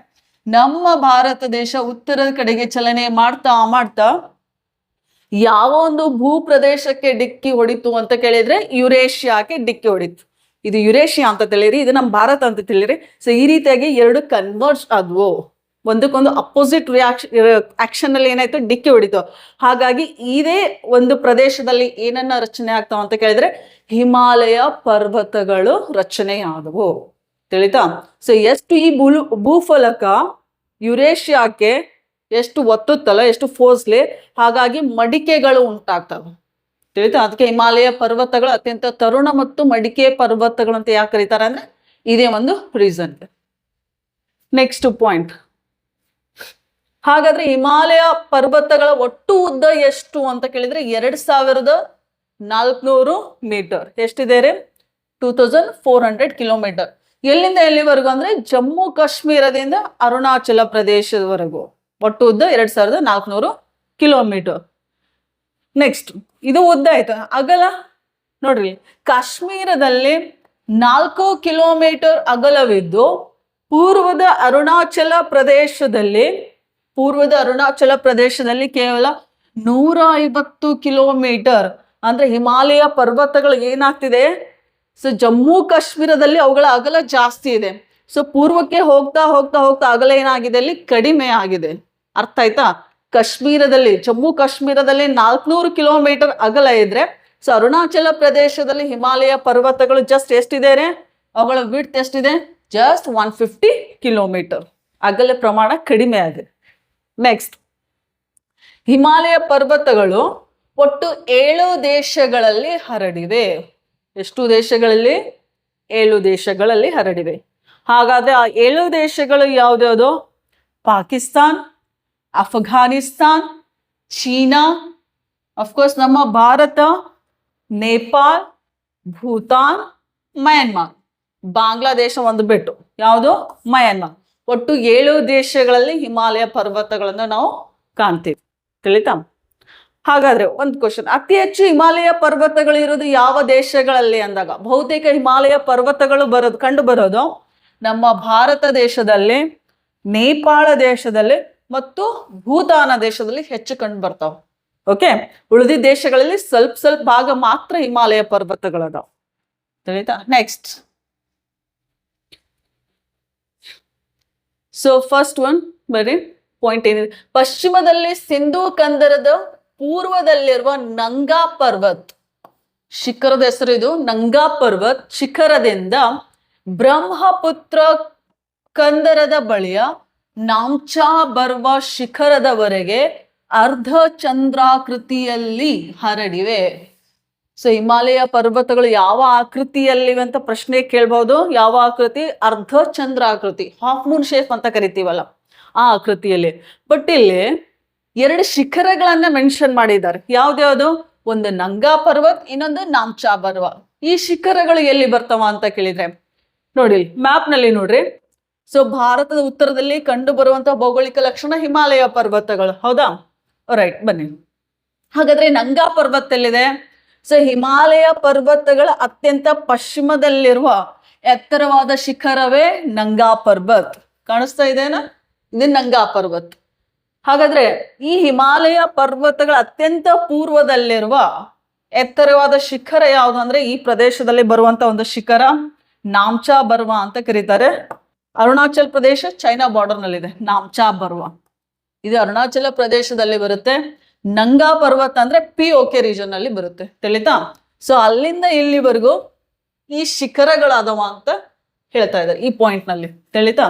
ನಮ್ಮ ಭಾರತ ದೇಶ ಉತ್ತರದ ಕಡೆಗೆ ಚಲನೆ ಮಾಡ್ತಾ ಮಾಡ್ತಾ ಯಾವ ಒಂದು ಭೂ ಪ್ರದೇಶಕ್ಕೆ ಡಿಕ್ಕಿ ಹೊಡಿತು ಅಂತ ಕೇಳಿದ್ರೆ ಯುರೇಷಿಯಾಕ್ಕೆ ಡಿಕ್ಕಿ ಹೊಡಿತು. ಇದು ಯುರೇಷಿಯಾ ಅಂತ ತಿಳಿಯಿರಿ, ಇದು ನಮ್ಮ ಭಾರತ ಅಂತ ತಿಳಿಯಿರಿ. ಸೊ ಈ ರೀತಿಯಾಗಿ ಎರಡು ಕನ್ವರ್ಜ್ ಆದ್ವು, ಒಂದಕ್ಕೊಂದು ಅಪೋಸಿಟ್ ಆಕ್ಷನ್ ಅಲ್ಲಿ ಏನಾಯ್ತು, ಡಿಕ್ಕಿ ಹೊಡಿತು. ಹಾಗಾಗಿ ಇದೇ ಒಂದು ಪ್ರದೇಶದಲ್ಲಿ ಏನನ್ನ ರಚನೆ ಆಗ್ತಾವ ಅಂತ ಕೇಳಿದ್ರೆ ಹಿಮಾಲಯ ಪರ್ವತಗಳು ರಚನೆಯಾದವು. ತಿಳಿತಾ? ಸೊ ಎಷ್ಟು ಈ ಭೂಫಲಕ ಯುರೇಷಿಯಾಕ್ಕೆ ಎಷ್ಟು ಒತ್ತುತ್ತಲ್ಲ, ಎಷ್ಟು ಫೋರ್ಸ್ಲಿ, ಹಾಗಾಗಿ ಮಡಿಕೆಗಳು ಉಂಟಾಗ್ತವೆ. ತಿಳಿತಾ? ಅದಕ್ಕೆ ಹಿಮಾಲಯ ಪರ್ವತಗಳು ಅತ್ಯಂತ ತರುಣ ಮತ್ತು ಮಡಿಕೆ ಪರ್ವತಗಳು ಅಂತ ಯಾಕೆ ಕರೀತಾರೆ ಅಂದ್ರೆ ಇದೇ ಒಂದು ರೀಸನ್. Next point. ಹಾಗಾದ್ರೆ ಹಿಮಾಲಯ ಪರ್ವತಗಳ ಒಟ್ಟು ಉದ್ದ ಎಷ್ಟು ಅಂತ ಕೇಳಿದ್ರೆ 2400 ಮೀಟರ್. ಎಷ್ಟಿದೆ ರೀ? 2400 ಕಿಲೋಮೀಟರ್. ಎಲ್ಲಿಂದ ಎಲ್ಲಿವರೆಗೂ ಅಂದ್ರೆ ಜಮ್ಮು ಕಾಶ್ಮೀರದಿಂದ ಅರುಣಾಚಲ ಪ್ರದೇಶದವರೆಗೂ ಒಟ್ಟು ಉದ್ದ 2400 ಕಿಲೋಮೀಟರ್. ನೆಕ್ಸ್ಟ್, ಇದು ಉದ್ದ ಆಯ್ತು. ಅಗಲ ನೋಡ್ರಿ, ಕಾಶ್ಮೀರದಲ್ಲಿ 4 ಕಿಲೋಮೀಟರ್ ಅಗಲವಿದ್ದು ಪೂರ್ವದ ಅರುಣಾಚಲ ಪ್ರದೇಶದಲ್ಲಿ ಕೇವಲ 150 ಕಿಲೋಮೀಟರ್. ಅಂದ್ರೆ ಹಿಮಾಲಯ ಪರ್ವತಗಳು ಏನಾಗ್ತಿದೆ, ಸೊ ಜಮ್ಮು ಕಾಶ್ಮೀರದಲ್ಲಿ ಅವುಗಳ ಅಗಲ ಜಾಸ್ತಿ ಇದೆ. ಸೊ ಪೂರ್ವಕ್ಕೆ ಹೋಗ್ತಾ ಹೋಗ್ತಾ ಹೋಗ್ತಾ ಅಗಲ ಏನಾಗಿದೆ, ಅಲ್ಲಿ ಕಡಿಮೆ ಆಗಿದೆ. ಅರ್ಥ ಆಯ್ತಾ? ಕಾಶ್ಮೀರದಲ್ಲಿ, ಜಮ್ಮು ಕಾಶ್ಮೀರದಲ್ಲಿ 400 ಕಿಲೋಮೀಟರ್ ಅಗಲ ಇದ್ರೆ, ಸೊ ಅರುಣಾಚಲ ಪ್ರದೇಶದಲ್ಲಿ ಹಿಮಾಲಯ ಪರ್ವತಗಳು ಜಸ್ಟ್ ಎಷ್ಟಿದೆ ರೀ, ಅವುಗಳ ವಿಡ್ತ್ ಎಷ್ಟಿದೆ, ಜಸ್ಟ್ 150 ಕಿಲೋಮೀಟರ್. ಅಗಲ ಪ್ರಮಾಣ ಕಡಿಮೆ ಆಗಿದೆ. ನೆಕ್ಸ್ಟ್, ಹಿಮಾಲಯ ಪರ್ವತಗಳು ಒಟ್ಟು 7 ದೇಶಗಳಲ್ಲಿ ಹರಡಿವೆ. ಎಷ್ಟು ದೇಶಗಳಲ್ಲಿ? 7 ದೇಶಗಳಲ್ಲಿ ಹರಡಿವೆ. ಹಾಗಾದ್ರೆ ಆ 7 ದೇಶಗಳು ಯಾವ್ದ್ಯಾವುದು? ಪಾಕಿಸ್ತಾನ್, ಅಫ್ಘಾನಿಸ್ತಾನ್, ಚೀನಾ, ಅಫ್ಕೋರ್ಸ್ ನಮ್ಮ ಭಾರತ, ನೇಪಾಳ್, ಭೂತಾನ್, ಮಯನ್ಮಾರ್, ಬಾಂಗ್ಲಾದೇಶ ಒಂದು ಬಿಟ್ಟು. ಯಾವುದು? ಮಯನ್ಮಾರ್. ಒಟ್ಟು 7 ದೇಶಗಳಲ್ಲಿ ಹಿಮಾಲಯ ಪರ್ವತಗಳನ್ನು ನಾವು ಕಾಣ್ತೀವಿ. ತಿಳಿತಾ? ಹಾಗಾದ್ರೆ ಒಂದು ಕ್ವಶನ್, ಅತಿ ಹೆಚ್ಚು ಹಿಮಾಲಯ ಪರ್ವತಗಳು ಇರೋದು ಯಾವ ದೇಶಗಳಲ್ಲಿ ಅಂದಾಗ ಬಹುತೇಕ ಹಿಮಾಲಯ ಪರ್ವತಗಳು ಕಂಡು ಬರೋದು ನಮ್ಮ ಭಾರತ ದೇಶದಲ್ಲಿ, ನೇಪಾಳ ದೇಶದಲ್ಲಿ ಮತ್ತು ಭೂತಾನ ದೇಶದಲ್ಲಿ ಹೆಚ್ಚು ಕಂಡು ಬರ್ತಾವ. ಓಕೆ, ಉಳಿದ ದೇಶಗಳಲ್ಲಿ ಸ್ವಲ್ಪ ಭಾಗ ಮಾತ್ರ ಹಿಮಾಲಯ ಪರ್ವತಗಳದಾವ. ತಿಳಿತಾ? ನೆಕ್ಸ್ಟ್, ಸೊ ಫಸ್ಟ್ ಒನ್ ಬರೀ ಪಾಯಿಂಟ್ ಏನಿದೆ, ಪಶ್ಚಿಮದಲ್ಲಿ ಸಿಂಧೂ ಕಂದರದ ಪೂರ್ವದಲ್ಲಿರುವ ನಂಗಾ ಪರ್ವತ್, ಶಿಖರದ ಹೆಸರು ಇದು ನಂಗಾ ಪರ್ವತ್ ಶಿಖರದಿಂದ ಬ್ರಹ್ಮಪುತ್ರ ಕಂದರದ ಬಳಿಯ ನಾಮ್ಚಾ ಬರ್ವ ಶಿಖರದವರೆಗೆ ಅರ್ಧ ಚಂದ್ರಾಕೃತಿಯಲ್ಲಿ ಹರಡಿವೆ. ಸೊ ಹಿಮಾಲಯ ಪರ್ವತಗಳು ಯಾವ ಆಕೃತಿಯಲ್ಲಿವೆ ಅಂತ ಪ್ರಶ್ನೆ ಕೇಳ್ಬಹುದು. ಯಾವ ಆಕೃತಿ? ಅರ್ಧ ಚಂದ್ರಾಕೃತಿ, ಹಾಫ್ ಮೂನ್ ಶೇಪ್ ಅಂತ ಕರಿತೀವಲ್ಲ ಆ ಆಕೃತಿಯಲ್ಲಿ. ಬಟ್ ಇಲ್ಲಿ ಎರಡು ಶಿಖರಗಳನ್ನ ಮೆನ್ಷನ್ ಮಾಡಿದ್ದಾರೆ. ಯಾವ್ದ್ಯಾವ್ದು? ಒಂದು ನಂಗಾ ಪರ್ವತ್, ಇನ್ನೊಂದು ನಾಮ್ಚಾ ಬರ್ವ. ಈ ಶಿಖರಗಳು ಎಲ್ಲಿ ಬರ್ತಾವ ಅಂತ ಕೇಳಿದ್ರೆ ನೋಡಿ ಮ್ಯಾಪ್ ನಲ್ಲಿ ನೋಡ್ರಿ. ಸೊ ಭಾರತದ ಉತ್ತರದಲ್ಲಿ ಕಂಡು ಬರುವಂತಹ ಭೌಗೋಳಿಕ ಲಕ್ಷಣ ಹಿಮಾಲಯ ಪರ್ವತಗಳು, ಹೌದಾ? ರೈಟ್, ಬನ್ನಿ. ಹಾಗಾದ್ರೆ ನಂಗಾ ಪರ್ವತ ಎಲ್ಲಿದೆ? ಸೊ ಹಿಮಾಲಯ ಪರ್ವತಗಳ ಅತ್ಯಂತ ಪಶ್ಚಿಮದಲ್ಲಿರುವ ಎತ್ತರವಾದ ಶಿಖರವೇ ನಂಗಾ ಪರ್ವತ್. ಕಾಣಿಸ್ತಾ ಇದೆನಾ? ಇದು ನಂಗಾ ಪರ್ವತ್. ಹಾಗಾದ್ರೆ ಈ ಹಿಮಾಲಯ ಪರ್ವತಗಳ ಅತ್ಯಂತ ಪೂರ್ವದಲ್ಲಿರುವ ಎತ್ತರವಾದ ಶಿಖರ ಯಾವುದು ಅಂದ್ರೆ ಈ ಪ್ರದೇಶದಲ್ಲಿ ಬರುವಂತ ಒಂದು ಶಿಖರ ನಾಮ್ಚಾ ಬರ್ವ ಅಂತ ಕರೀತಾರೆ. ಅರುಣಾಚಲ್ ಪ್ರದೇಶ ಚೈನಾ ಬಾರ್ಡರ್ ನಲ್ಲಿದೆ ನಾಮ್ಚಾ ಬರ್ವ. ಇದು ಅರುಣಾಚಲ ಪ್ರದೇಶದಲ್ಲಿ ಬರುತ್ತೆ. ನಂಗಾ ಪರ್ವತ ಅಂದ್ರೆ POK ರೀಜನ್ ಅಲ್ಲಿ ಬರುತ್ತೆ. ತಿಳಿತಾ? ಸೊ ಅಲ್ಲಿಂದ ಇಲ್ಲಿವರೆಗೂ ಈ ಶಿಖರಗಳಾದವ ಅಂತ ಹೇಳ್ತಾ ಇದ್ದಾರೆ ಈ ಪಾಯಿಂಟ್ ನಲ್ಲಿ. ತಿಳಿತಾ?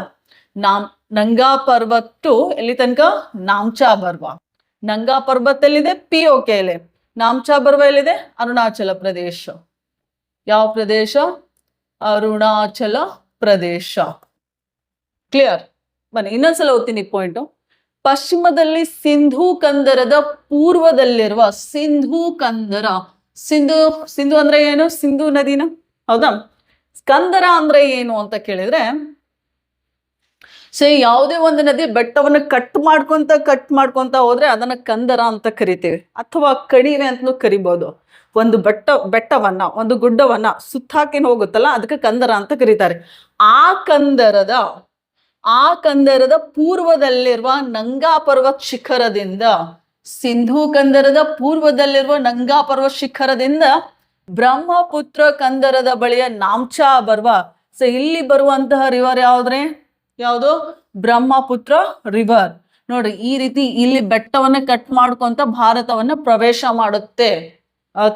ನಂಗಾ ಪರ್ವತ್ ಟು ಎಲ್ಲಿ ತನಕ? ನಾಮ್ಚಾ ಬರ್ವ. ನಂಗಾ ಪರ್ವತ್ ಎಲ್ಲಿದೆ? POK ಅಲ್ಲಿ. ನಾಮ್ಚಾ ಬರ್ವ ಎಲ್ಲಿದೆ? ಅರುಣಾಚಲ ಪ್ರದೇಶ. ಯಾವ ಪ್ರದೇಶ? ಅರುಣಾಚಲ ಪ್ರದೇಶ. ಕ್ಲಿಯರ್? ಬನ್ನಿ ಇನ್ನೊಂದ್ಸಲ ಓದ್ತೀನಿ ಪಾಯಿಂಟ್. ಪಶ್ಚಿಮದಲ್ಲಿ ಸಿಂಧೂ ಕಂದರದ ಪೂರ್ವದಲ್ಲಿರುವ ಸಿಂಧೂ ಕಂದರ, ಸಿಂಧು ಅಂದ್ರೆ ಏನು? ಸಿಂಧೂ ನದಿನ, ಹೌದಾ? ಕಂದರ ಅಂದ್ರೆ ಏನು ಅಂತ ಕೇಳಿದ್ರೆ, ಸೊ ಯಾವುದೇ ಒಂದು ನದಿ ಬೆಟ್ಟವನ್ನು ಕಟ್ ಮಾಡ್ಕೊಂತ ಹೋದ್ರೆ ಅದನ್ನ ಕಂದರ ಅಂತ ಕರಿತೀವಿ, ಅಥವಾ ಕಣಿವೆ ಅಂತಲೂ ಕರಿಬಹುದು. ಒಂದು ಬೆಟ್ಟವನ್ನ ಒಂದು ಗುಡ್ಡವನ್ನ ಸುತ್ತಾಕಿನ ಹೋಗುತ್ತಲ್ಲ ಅದಕ್ಕೆ ಕಂದರ ಅಂತ ಕರೀತಾರೆ. ಆ ಕಂದರದ ಪೂರ್ವದಲ್ಲಿರುವ ನಂಗಾ ಪರ್ವತ್ ಶಿಖರದಿಂದ, ಸಿಂಧೂ ಕಂದರದ ಪೂರ್ವದಲ್ಲಿರುವ ನಂಗಾ ಪರ್ವತ್ ಶಿಖರದಿಂದ ಬ್ರಹ್ಮಪುತ್ರ ಕಂದರದ ಬಳಿಯ ನಾಮ್ಚಾ ಬರ್ವ. ಸೊ ಇಲ್ಲಿ ಬರುವಂತಹ ರಿವರ್ ಯಾವುದು? ಬ್ರಹ್ಮಪುತ್ರ ರಿವರ್. ನೋಡ್ರಿ, ಈ ರೀತಿ ಇಲ್ಲಿ ಬೆಟ್ಟವನ್ನ ಕಟ್ ಮಾಡ್ಕೊಂತ ಭಾರತವನ್ನ ಪ್ರವೇಶ ಮಾಡುತ್ತೆ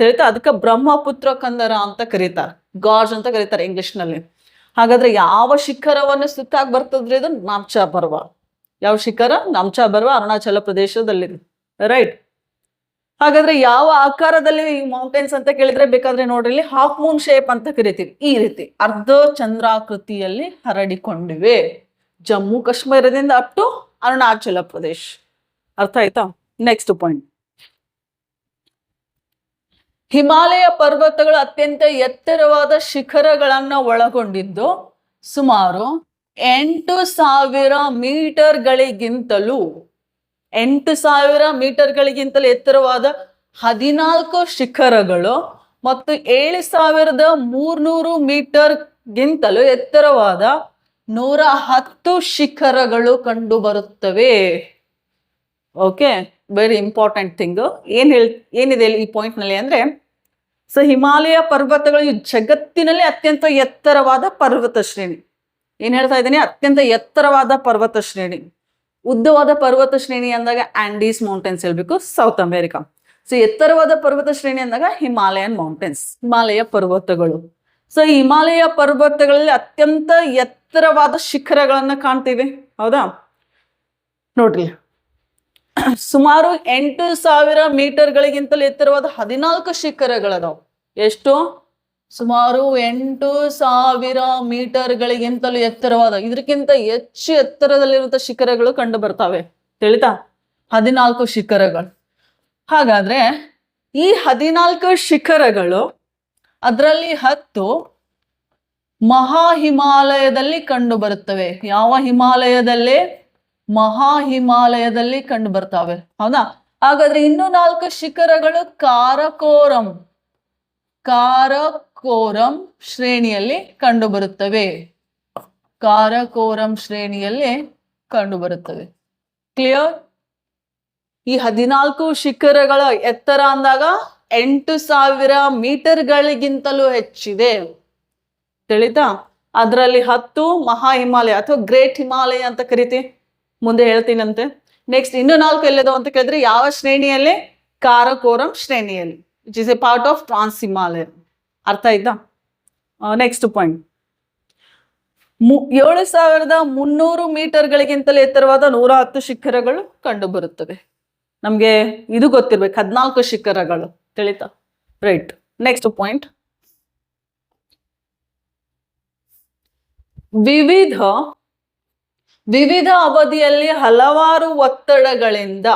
ತಿಳಿತಾ? ಅದಕ್ಕೆ ಬ್ರಹ್ಮಪುತ್ರ ಕಂದರ ಅಂತ ಕರೀತಾರೆ, ಗಾರ್ಜ್ ಅಂತ ಕರೀತಾರೆ ಇಂಗ್ಲಿಷ್ ನಲ್ಲಿ. ಹಾಗಾದ್ರೆ ಯಾವ ಶಿಖರವನ್ನು ಸುತ್ತಾಗಿ ಬರ್ತದ್ರಿ? ಇದು ನಾಮ್ಚಾ ಬರ್ವ. ಯಾವ ಶಿಖರ? ನಾಮ್ಚಾ ಬರ್ವ, ಅರುಣಾಚಲ ಪ್ರದೇಶದಲ್ಲಿದೆ. ರೈಟ್. ಹಾಗಾದ್ರೆ ಯಾವ ಆಕಾರದಲ್ಲಿ ಈ ಮೌಂಟೇನ್ಸ್ ಅಂತ ಕೇಳಿದ್ರೆ ಬೇಕಾದ್ರೆ ನೋಡ್ರಿ, ಹಾಫ್ ಮೂನ್ ಶೇಪ್ ಅಂತ ಕರಿತೀವಿ. ಈ ರೀತಿ ಅರ್ಧ ಚಂದ್ರಾಕೃತಿಯಲ್ಲಿ ಹರಡಿಕೊಂಡಿವೆ, ಜಮ್ಮು ಕಾಶ್ಮೀರದಿಂದ ಅಪ್ ಟು ಅರುಣಾಚಲ ಪ್ರದೇಶ. ಅರ್ಥ ಆಯ್ತಾ? Next point. ಹಿಮಾಲಯ ಪರ್ವತಗಳು ಅತ್ಯಂತ ಎತ್ತರವಾದ ಶಿಖರಗಳನ್ನ ಒಳಗೊಂಡಿದ್ದು ಸುಮಾರು 8,000 ಮೀಟರ್ಗಳಿಗಿಂತಲೂ 8,000 ಮೀಟರ್ಗಳಿಗಿಂತಲೂ ಎತ್ತರವಾದ 14 ಶಿಖರಗಳು ಮತ್ತು 7,300 ಮೀಟರ್ಗಿಂತಲೂ ಎತ್ತರವಾದ 110 ಶಿಖರಗಳು ಕಂಡು ಬರುತ್ತವೆ. Okay, very important thing. ಏನಿದೆ ಈ ಪಾಯಿಂಟ್ ನಲ್ಲಿ ಅಂದ್ರೆ, ಸೊ ಹಿಮಾಲಯ ಪರ್ವತಗಳು ಜಗತ್ತಿನಲ್ಲಿ ಅತ್ಯಂತ ಎತ್ತರವಾದ ಪರ್ವತ ಶ್ರೇಣಿ. ಏನ್ ಹೇಳ್ತಾ ಇದ್ದೀನಿ? ಅತ್ಯಂತ ಎತ್ತರವಾದ ಪರ್ವತ ಶ್ರೇಣಿ. ಉದ್ದವಾದ ಪರ್ವತ ಶ್ರೇಣಿ ಅಂದಾಗ ಆಂಡೀಸ್ ಮೌಂಟೇನ್ಸ್ ಹೇಳ್ಬೇಕು, ಸೌತ್ ಅಮೆರಿಕಾ. ಸೊ ಎತ್ತರವಾದ ಪರ್ವತ ಶ್ರೇಣಿ ಅಂದಾಗ ಹಿಮಾಲಯನ್ ಮೌಂಟೇನ್ಸ್, ಹಿಮಾಲಯ ಪರ್ವತಗಳು. ಸೊ ಹಿಮಾಲಯ ಪರ್ವತಗಳಲ್ಲಿ ಅತ್ಯಂತ ಎತ್ತರವಾದ ಶಿಖರಗಳನ್ನ ಕಾಣ್ತೀವಿ, ಹೌದಾ? ನೋಡ್ರಿ, ಸುಮಾರು 8,000 ಮೀಟರ್ಗಳಿಗಿಂತಲೂ ಎತ್ತರವಾದ 14 ಶಿಖರಗಳದಾವ್. ಎಷ್ಟು? ಸುಮಾರು 8,000 ಮೀಟರ್ಗಳಿಗಿಂತಲೂ ಎತ್ತರವಾದ, ಇದಕ್ಕಿಂತ ಹೆಚ್ಚು ಎತ್ತರದಲ್ಲಿರುವಂತಹ ಶಿಖರಗಳು ಕಂಡು ಬರ್ತವೆ. ತಿಳಿತಾ? 14 ಶಿಖರಗಳು. ಹಾಗಾದ್ರೆ ಈ 14 ಶಿಖರಗಳು, ಅದರಲ್ಲಿ 10 ಮಹಾ ಹಿಮಾಲಯದಲ್ಲಿ ಕಂಡು ಬರುತ್ತವೆ. ಯಾವ ಹಿಮಾಲಯದಲ್ಲಿ? ಮಹಾ ಹಿಮಾಲಯದಲ್ಲಿ ಕಂಡು ಬರ್ತವೆ, ಹೌದಾ? ಹಾಗಾದ್ರೆ ಇನ್ನು 4 ಶಿಖರಗಳು ಕಾರಕೋರಂ ಶ್ರೇಣಿಯಲ್ಲಿ ಕಂಡು ಬರುತ್ತವೆ. ಕಾರಕೋರಂ ಶ್ರೇಣಿಯಲ್ಲಿ ಕಂಡು ಬರುತ್ತವೆ. ಕ್ಲಿಯರ್? ಈ 14 ಶಿಖರಗಳ ಎತ್ತರ ಅಂದಾಗ 8,000 ಮೀಟರ್ಗಳಿಗಿಂತಲೂ ಹೆಚ್ಚಿದೆ. ತಿಳಿತಾ? ಅದರಲ್ಲಿ 10 ಮಹಾ ಹಿಮಾಲಯ ಅಥವಾ ಗ್ರೇಟ್ ಹಿಮಾಲಯ ಅಂತ ಕರಿತೀವಿ, ಮುಂದೆ ಹೇಳ್ತೀನಂತೆ. ನೆಕ್ಸ್ಟ್ ಇನ್ನು 4 ಎಲ್ಲಿದಾವ ಅಂತ ಕೇಳಿದ್ರೆ ಯಾವ ಶ್ರೇಣಿಯಲ್ಲಿ? ಕಾರಕೋರಂ ಶ್ರೇಣಿಯಲ್ಲಿ, which is a part of trans Himalaya. ಅರ್ಥ ಆಯ್ತಾ? ನೆಕ್ಸ್ಟ್ ಪಾಯಿಂಟ್, 7300 ಮೀಟರ್ಗಳಿಗಿಂತಲೇ ಎತ್ತರವಾದ 110 ಶಿಖರಗಳು ಕಂಡು ಬರುತ್ತವೆ. ನಮ್ಗೆ ಇದು ಗೊತ್ತಿರ್ಬೇಕು, 14 ಶಿಖರಗಳು. ತಿಳಿತಾ? ರೈಟ್. ನೆಕ್ಸ್ಟ್ ಪಾಯಿಂಟ್, ವಿವಿಧ ಅವಧಿಯಲ್ಲಿ ಹಲವಾರು ಒತ್ತಡಗಳಿಂದ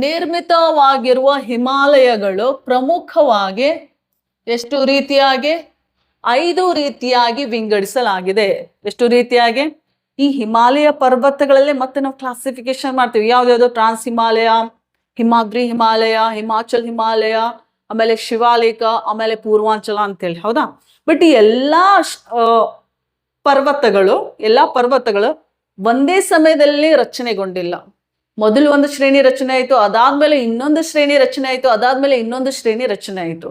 ನಿರ್ಮಿತವಾಗಿರುವ ಹಿಮಾಲಯಗಳು ಪ್ರಮುಖವಾಗಿ ಎಷ್ಟು ರೀತಿಯಾಗಿ? 5 ರೀತಿಯಾಗಿ ವಿಂಗಡಿಸಲಾಗಿದೆ. ಎಷ್ಟು ರೀತಿಯಾಗಿ? ಈ ಹಿಮಾಲಯ ಪರ್ವತಗಳಲ್ಲೇ ಮತ್ತೆ ನಾವು ಕ್ಲಾಸಿಫಿಕೇಶನ್ ಮಾಡ್ತೀವಿ. ಯಾವ್ದ್ಯಾವ್ದು? ಟ್ರಾನ್ಸ್ ಹಿಮಾಲಯ, ಹಿಮಾದ್ರಿ ಹಿಮಾಲಯ, ಹಿಮಾಚಲ್ ಹಿಮಾಲಯ, ಆಮೇಲೆ ಶಿವಾಲಿಕ, ಆಮೇಲೆ ಪೂರ್ವಾಂಚಲ ಅಂತೇಳಿ. ಹೌದಾ? ಬಟ್ ಈ ಎಲ್ಲಾ ಪರ್ವತಗಳು ಒಂದೇ ಸಮಯದಲ್ಲಿ ರಚನೆಗೊಂಡಿಲ್ಲ. ಮೊದಲು ಒಂದು ಶ್ರೇಣಿ ರಚನೆ ಆಯಿತು, ಅದಾದ್ಮೇಲೆ ಇನ್ನೊಂದು ಶ್ರೇಣಿ ರಚನೆ ಆಯಿತು, ಅದಾದ್ಮೇಲೆ ಇನ್ನೊಂದು ಶ್ರೇಣಿ ರಚನೆ ಆಯಿತು.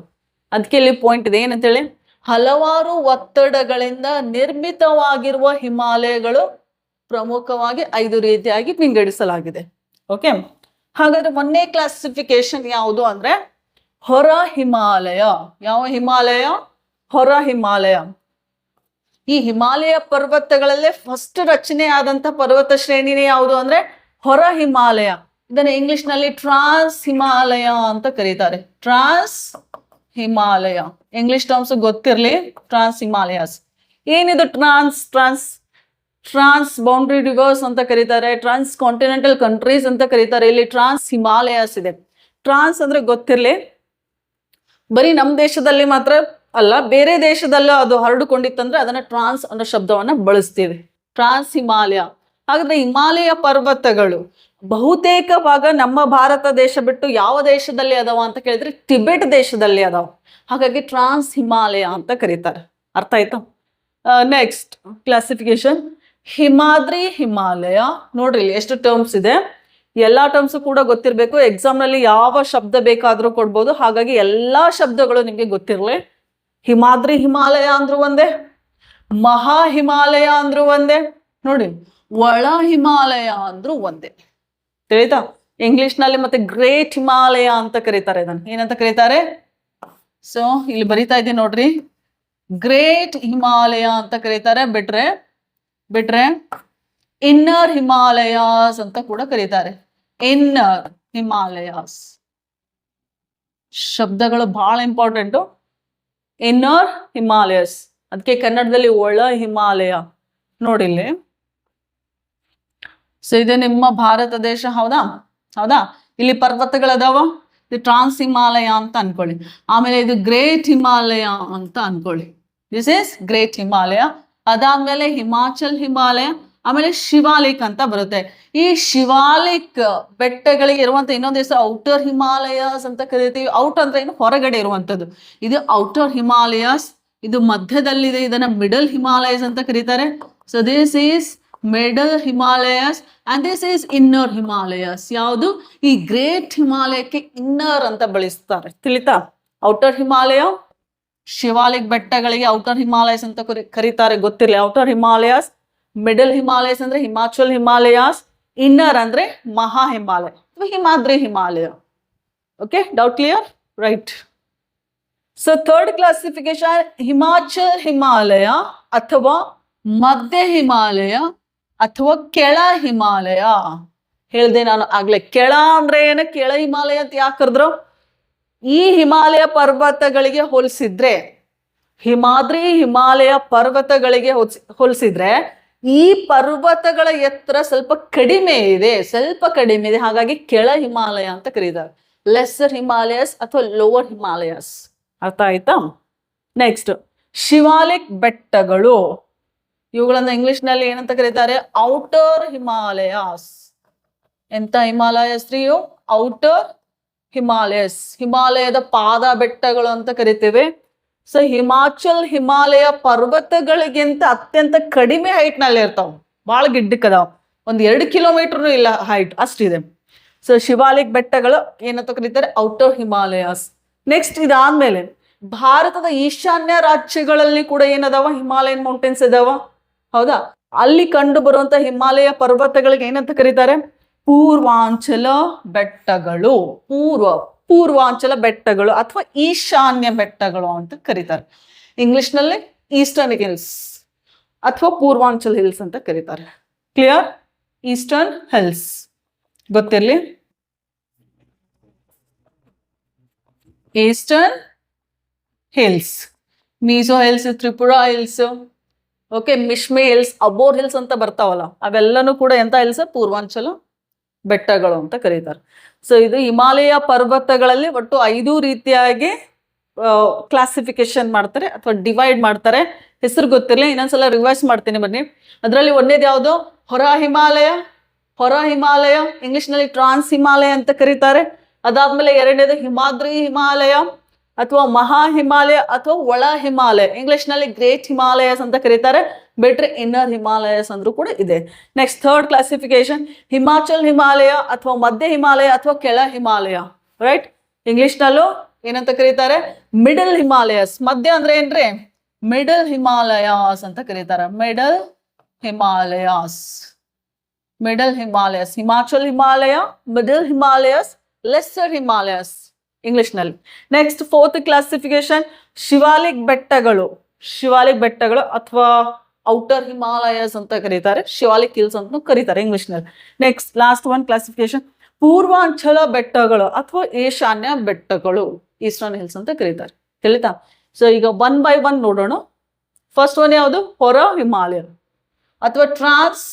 ಅದಕ್ಕೆ ಇಲ್ಲಿ ಪಾಯಿಂಟ್ ಇದೆ, ಏನಂತೇಳಿ? ಹಲವಾರು ಒತ್ತಡಗಳಿಂದ ನಿರ್ಮಿತವಾಗಿರುವ ಹಿಮಾಲಯಗಳು ಪ್ರಮುಖವಾಗಿ 5 ರೀತಿಯಾಗಿ ವಿಂಗಡಿಸಲಾಗಿದೆ. ಓಕೆ, ಹಾಗಾದ್ರೆ ಮೊನ್ನೆ ಕ್ಲಾಸಿಫಿಕೇಶನ್ ಯಾವುದು ಅಂದ್ರೆ ಹೊರ ಹಿಮಾಲಯ. ಯಾವ ಹಿಮಾಲಯ? ಹೊರ ಹಿಮಾಲಯ. ಈ ಹಿಮಾಲಯ ಪರ್ವತಗಳಲ್ಲೇ ಫಸ್ಟ್ ರಚನೆ ಆದಂತ ಪರ್ವತ ಶ್ರೇಣಿನೇ ಯಾವುದು ಅಂದ್ರೆ ಹೊರ ಹಿಮಾಲಯ. ಇದನ್ನ ಇಂಗ್ಲಿಷ್ ನಲ್ಲಿ ಟ್ರಾನ್ಸ್ ಹಿಮಾಲಯ ಅಂತ ಕರೀತಾರೆ. ಟ್ರಾನ್ಸ್ ಹಿಮಾಲಯ, ಇಂಗ್ಲಿಷ್ ಟರ್ಮ್ಸ್ ಗೊತ್ತಿರಲಿ. ಟ್ರಾನ್ಸ್ ಹಿಮಾಲಯಾಸ್. ಏನಿದು ಟ್ರಾನ್ಸ್ ಬೌಂಡ್ರಿ ರಿವರ್ಸ್ ಅಂತ ಕರೀತಾರೆ, ಟ್ರಾನ್ಸ್ ಕಾಂಟಿನೆಂಟಲ್ ಕಂಟ್ರೀಸ್ ಅಂತ ಕರೀತಾರೆ. ಇಲ್ಲಿ ಟ್ರಾನ್ಸ್ ಹಿಮಾಲಯಾಸ್ ಇದೆ. ಟ್ರಾನ್ಸ್ ಅಂದ್ರೆ ಗೊತ್ತಿರಲಿ, ಬರೀ ನಮ್ಮ ದೇಶದಲ್ಲಿ ಮಾತ್ರ ಅಲ್ಲ, ಬೇರೆ ದೇಶದಲ್ಲೂ ಅದು ಹರಡಿಕೊಂಡಿತ್ತಂದ್ರೆ ಅದನ್ನ ಟ್ರಾನ್ಸ್ ಅನ್ನೋ ಶಬ್ದವನ್ನ ಬಳಸ್ತೀವಿ. ಟ್ರಾನ್ಸ್ ಹಿಮಾಲಯ. ಹಾಗಾದ್ರೆ ಹಿಮಾಲಯ ಪರ್ವತಗಳು ಬಹುತೇಕ ಭಾಗ ನಮ್ಮ ಭಾರತ ದೇಶ ಬಿಟ್ಟು ಯಾವ ದೇಶದಲ್ಲಿ ಅದಾವ ಅಂತ ಕೇಳಿದ್ರೆ ಟಿಬೆಟ್ ದೇಶದಲ್ಲಿ ಅದಾವ. ಹಾಗಾಗಿ ಟ್ರಾನ್ಸ್ ಹಿಮಾಲಯ ಅಂತ ಕರೀತಾರೆ. ಅರ್ಥ ಆಯ್ತಾ? Next classification, Himadri Himalaya. ನೋಡ್ರಿ ಇಲ್ಲಿ ಎಷ್ಟು ಟರ್ಮ್ಸ್ ಇದೆ, ಎಲ್ಲಾ ಟರ್ಮ್ಸ್ ಕೂಡ ಗೊತ್ತಿರಬೇಕು. ಎಕ್ಸಾಮ್ ನಲ್ಲಿ ಯಾವ ಶಬ್ದ ಬೇಕಾದ್ರೂ ಕೊಡ್ಬೋದು, ಹಾಗಾಗಿ ಎಲ್ಲಾ ಶಬ್ದಗಳು ನಿಮ್ಗೆ ಗೊತ್ತಿರಲಿ. ಹಿಮಾದ್ರಿ ಹಿಮಾಲಯ ಅಂದ್ರೂ ಒಂದೇ, ಮಹಾ ಹಿಮಾಲಯ ಅಂದ್ರೂ ಒಂದೇ, ನೋಡಿ ಒಳ ಹಿಮಾಲಯ ಅಂದ್ರೂ ಒಂದೇ. ತಿಳಿತಾ? ಇಂಗ್ಲಿಷ್ ನಲ್ಲಿ ಮತ್ತೆ ಗ್ರೇಟ್ ಹಿಮಾಲಯ ಅಂತ ಕರೀತಾರೆ. ಇದನ್ನ ಏನಂತ ಕರೀತಾರೆ? ಸೊ ಇಲ್ಲಿ ಬರಿತಾ ಇದ್ದೀನಿ ನೋಡ್ರಿ, ಗ್ರೇಟ್ ಹಿಮಾಲಯ ಅಂತ ಕರೀತಾರೆ. ಬಿಟ್ರೆ ಇನ್ನರ್ ಹಿಮಾಲಯಾಸ್ ಅಂತ ಕೂಡ ಕರೀತಾರೆ. ಇನ್ನರ್ ಹಿಮಾಲಯಾಸ್ ಶಬ್ದಗಳು ಬಹಳ ಇಂಪಾರ್ಟೆಂಟು. ಇನ್ನರ್ ಹಿಮಾಲಯಸ್, ಅದಕ್ಕೆ ಕನ್ನಡದಲ್ಲಿ ಒಳ ಹಿಮಾಲಯ. ನೋಡಿಲ್ಲಿ, ಸೊ ಇದು ನಿಮ್ಮ ಭಾರತ ದೇಶ. ಹೌದಾ? ಇಲ್ಲಿ ಪರ್ವತಗಳದಾವ. ಇದು ಟ್ರಾನ್ಸ್ ಹಿಮಾಲಯ ಅಂತ ಅನ್ಕೊಳ್ಳಿ. ಆಮೇಲೆ ಇದು ಗ್ರೇಟ್ ಹಿಮಾಲಯ ಅಂತ ಅನ್ಕೊಳ್ಳಿ. This is great Himalaya. ಅದಾದ್ಮೇಲೆ ಹಿಮಾಚಲ್ ಹಿಮಾಲಯ, ಆಮೇಲೆ ಶಿವಾಲಿಕ್ ಅಂತ ಬರುತ್ತೆ. ಈ ಶಿವಾಲಿಕ್ ಬೆಟ್ಟಗಳಿಗೆ ಇರುವಂತ ಇನ್ನೊಂದು ಹೆಸರು ಔಟರ್ ಹಿಮಾಲಯಾಸ್ ಅಂತ ಕರಿತೀವಿ. ಔಟ್ ಅಂದ್ರೆ ಏನು? ಹೊರಗಡೆ ಇರುವಂತದ್ದು. ಇದು ಔಟರ್ ಹಿಮಾಲಯಾಸ್. ಇದು ಮಧ್ಯದಲ್ಲಿದೆ, ಇದನ್ನ ಮಿಡಲ್ ಹಿಮಾಲಯಸ್ ಅಂತ ಕರೀತಾರೆ. So this is middle Himalayas and this is inner Himalayas. ಯಾವುದು? ಈ ಗ್ರೇಟ್ ಹಿಮಾಲಯಕ್ಕೆ ಇನ್ನರ್ ಅಂತ ಬಳಸ್ತಾರೆ. ತಿಳಿತಾ? ಔಟರ್ ಹಿಮಾಲಯ, ಶಿವಾಲಿಕ್ ಬೆಟ್ಟಗಳಿಗೆ ಔಟರ್ ಹಿಮಾಲಯಸ್ ಅಂತ ಕರೀತಾರೆ. ಗೊತ್ತಿರಲಿ. ಔಟರ್ ಹಿಮಾಲಯಾಸ್, ಮಿಡಲ್ ಹಿಮಾಲಯಸ್ ಅಂದ್ರೆ ಹಿಮಾಚಲ್ ಹಿಮಾಲಯಾಸ್, ಇನ್ನರ್ ಅಂದ್ರೆ ಮಹಾ ಹಿಮಾಲಯ ಅಥವಾ Himadri Himalaya. Okay, doubt clear? Right. So third classification, Himachal Himalaya ಅಥವಾ ಮಧ್ಯ ಹಿಮಾಲಯ ಅಥವಾ ಕೆಳ ಹಿಮಾಲಯ. ಹೇಳ್ದೆ ನಾನು ಆಗ್ಲೇ, ಕೆಳ ಅಂದ್ರೆ ಏನು? ಕೆಳ ಹಿಮಾಲಯ ಅಂತ ಯಾಕೆ ಕರೆದ್ರು? ಈ ಹಿಮಾಲಯ ಪರ್ವತಗಳಿಗೆ ಹೋಲಿಸಿದ್ರೆ, ಹಿಮಾದ್ರಿ ಹಿಮಾಲಯ ಪರ್ವತಗಳಿಗೆ ಹೋಲಿಸಿದ್ರೆ ಈ ಪರ್ವತಗಳ ಎತ್ತರ ಸ್ವಲ್ಪ ಕಡಿಮೆ ಇದೆ. ಹಾಗಾಗಿ ಕೆಳ ಹಿಮಾಲಯ ಅಂತ ಕರೀತಾರೆ. ಲೆಸ್ಸರ್ ಹಿಮಾಲಯಸ್ ಅಥವಾ ಲೋವರ್ ಹಿಮಾಲಯಸ್. ಅರ್ಥ ಆಯ್ತಾ? ನೆಕ್ಸ್ಟ್ ಶಿವಾಲಿಕ್ ಬೆಟ್ಟಗಳು. ಇವುಗಳನ್ನ ಇಂಗ್ಲಿಷ್ ನಲ್ಲಿ ಏನಂತ ಕರೀತಾರೆ? Outer Himalayas. ಎಂತ ಹಿಮಾಲಯಸ್ ರೀ? Outer Himalayas. ಹಿಮಾಲಯದ ಪಾದ ಬೆಟ್ಟಗಳು ಅಂತ ಕರಿತೇವೆ. ಸೊ ಹಿಮಾಚಲ್ ಹಿಮಾಲಯ ಪರ್ವತಗಳಿಗಿಂತ ಅತ್ಯಂತ ಕಡಿಮೆ ಹೈಟ್ ನಲ್ಲಿ ಇರ್ತಾವ. ಬಹಳ ಗಿಡ್ಡಕ್ಕದಾವ, 1-2 ಕಿಲೋಮೀಟರ್ ಇಲ್ಲ ಹೈಟ್, ಅಷ್ಟಿದೆ. ಸೊ ಶಿವಾಲಿಕ್ ಬೆಟ್ಟಗಳು ಏನಂತ ಕರೀತಾರೆ? Outer Himalayas. ನೆಕ್ಸ್ಟ್ ಇದಾದ್ಮೇಲೆ ಭಾರತದ ಈಶಾನ್ಯ ರಾಜ್ಯಗಳಲ್ಲಿ ಕೂಡ ಏನದಾವ, ಹಿಮಾಲಯನ್ ಮೌಂಟೇನ್ಸ್ ಇದಾವ, ಹೌದಾ. ಅಲ್ಲಿ ಕಂಡು ಬರುವಂತ ಹಿಮಾಲಯ ಪರ್ವತಗಳಿಗೆ ಏನಂತ ಕರೀತಾರೆ, ಪೂರ್ವಾಂಚಲ ಬೆಟ್ಟಗಳು. ಪೂರ್ವಾಂಚಲ ಬೆಟ್ಟಗಳು ಅಥವಾ ಈಶಾನ್ಯ ಬೆಟ್ಟಗಳು ಅಂತ ಕರೀತಾರೆ. ಇಂಗ್ಲಿಷ್ ನಲ್ಲಿ ಈಸ್ಟರ್ನ್ ಹಿಲ್ಸ್ ಅಥವಾ ಪೂರ್ವಾಂಚಲ್ ಹಿಲ್ಸ್ ಅಂತ ಕರೀತಾರೆ. ಕ್ಲಿಯರ್? ಈಸ್ಟರ್ನ್ ಹಿಲ್ಸ್ ಗೊತ್ತಿರಲಿ. Eastern hills, Mizo hills, Tripura hills, okay, Mishmi hills, Abor hills ಅಂತ ಬರ್ತಾವಲ್ಲ, ಅವೆಲ್ಲನೂ ಕೂಡ ಎಂತ ಹಿಲ್ಸ್, ಪೂರ್ವಾಂಚಲ ಬೆಟ್ಟಗಳು ಅಂತ ಕರೀತಾರೆ. ಸೊ ಇದು ಹಿಮಾಲಯ ಪರ್ವತಗಳಲ್ಲಿ ಒಟ್ಟು 5 ರೀತಿಯಾಗಿ ಕ್ಲಾಸಿಫಿಕೇಶನ್ ಮಾಡ್ತಾರೆ ಅಥವಾ ಡಿವೈಡ್ ಮಾಡ್ತಾರೆ. ಹೆಸರು ಗೊತ್ತಿರಲಿ, ಇನ್ನೊಂದ್ಸಲ ರಿವೈಸ್ ಮಾಡ್ತೀನಿ ಬನ್ನಿ. ಅದರಲ್ಲಿ ಒಂದೇದು ಯಾವುದು, ಹೊರ ಹಿಮಾಲಯ, ಇಂಗ್ಲಿಷ್ ನಲ್ಲಿ ಟ್ರಾನ್ಸ್ ಹಿಮಾಲಯ ಅಂತ ಕರೀತಾರೆ. ಅದಾದ್ಮೇಲೆ ಎರಡನೇದು ಹಿಮಾದ್ರಿ ಹಿಮಾಲಯ ಅಥವಾ ಮಹಾ ಹಿಮಾಲಯ ಅಥವಾ ಒಳ ಹಿಮಾಲಯ, ಇಂಗ್ಲಿಷ್ ನಲ್ಲಿ ಗ್ರೇಟ್ ಹಿಮಾಲಯಸ್ ಅಂತ ಕರೀತಾರೆ. ಬಿಟ್ರೆ ಇನ್ನರ್ ಹಿಮಾಲಯಸ್ ಅಂದ್ರೂ ಕೂಡ ಇದೆ. Next third classification Himachal Himalaya ಅಥವಾ ಮಧ್ಯ ಹಿಮಾಲಯ ಅಥವಾ ಕೆಳ ಹಿಮಾಲಯ, ರೈಟ್. ಇಂಗ್ಲಿಷ್ ನಲ್ಲೂ ಏನಂತ ಕರೀತಾರೆ, ಮಿಡಲ್ ಹಿಮಾಲಯಸ್. ಮಧ್ಯ ಅಂದ್ರೆ ಏನ್ರಿ, ಮಿಡಲ್ ಹಿಮಾಲಯಾಸ್ ಅಂತ ಕರೀತಾರೆ. Middle Himalayas, Himachal Himalaya, middle Himalayas, lesser Himalayas English ನಲ್ಲಿ. ನೆಕ್ಸ್ಟ್ ಫೋರ್ತ್ ಕ್ಲಾಸಿಫಿಕೇಶನ್ ಶಿವಾಲಿಕ್ ಬೆಟ್ಟಗಳು ಅಥವಾ ಔಟರ್ ಹಿಮಾಲಯಸ್ ಅಂತ ಕರೀತಾರೆ. ಶಿವಾಲಿಕ್ ಹಿಲ್ಸ್ ಅಂತ ಕರೀತಾರೆ ಇಂಗ್ಲಿಷ್ ನಲ್ಲಿ. ನೆಕ್ಸ್ಟ್ ಲಾಸ್ಟ್ ಒನ್ ಕ್ಲಾಸಿಫಿಕೇಶನ್ ಪೂರ್ವಾಂಚಲ ಬೆಟ್ಟಗಳು ಅಥವಾ ಈಶಾನ್ಯ ಬೆಟ್ಟಗಳು, ಈಸ್ಟರ್ನ್ ಹಿಲ್ಸ್ ಅಂತ ಕರೀತಾರೆ. ತಿಳಿತಾ? ಸೊ ಈಗ 1 by 1 ನೋಡೋಣ. ಫಸ್ಟ್ ಒನ್ ಯಾವುದು, ಹೊರ ಹಿಮಾಲಯ ಅಥವಾ ಟ್ರಾನ್ಸ್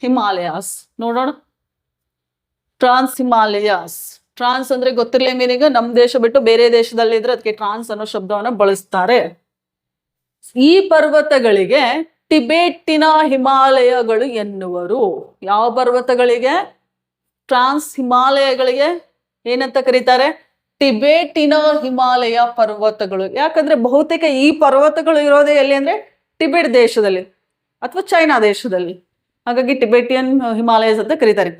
ಹಿಮಾಲಯಾಸ್ ನೋಡೋಣ. ಟ್ರಾನ್ಸ್ ಹಿಮಾಲಯಾಸ್, ಟ್ರಾನ್ಸ್ ಅಂದ್ರೆ ಗೊತ್ತಿರಲಿ ಮೀನಿಂಗ್, ನಮ್ಮ ದೇಶ ಬಿಟ್ಟು ಬೇರೆ ದೇಶದಲ್ಲಿ ಇದ್ರೆ ಅದಕ್ಕೆ ಟ್ರಾನ್ಸ್ ಅನ್ನೋ ಶಬ್ದವನ್ನ ಬಳಸ್ತಾರೆ. ಈ ಪರ್ವತಗಳಿಗೆ ಟಿಬೆಟ್ಟಿನ ಹಿಮಾಲಯಗಳು ಎನ್ನುವರು. ಯಾವ ಪರ್ವತಗಳಿಗೆ, ಟ್ರಾನ್ಸ್ ಹಿಮಾಲಯಗಳಿಗೆ ಏನಂತ ಕರೀತಾರೆ, ಟಿಬೆಟ್ಟಿನ ಹಿಮಾಲಯ ಪರ್ವತಗಳು. ಯಾಕಂದ್ರೆ ಬಹುತೇಕ ಈ ಪರ್ವತಗಳು ಇರೋದೇ ಎಲ್ಲಿ ಅಂದ್ರೆ ಟಿಬೆಟ್ ದೇಶದಲ್ಲಿ ಅಥವಾ ಚೈನಾ ದೇಶದಲ್ಲಿ, ಹಾಗಾಗಿ ಟಿಬೆಟಿಯನ್ ಹಿಮಾಲಯಸ್ ಅಂತ ಕರೀತಾರೆ.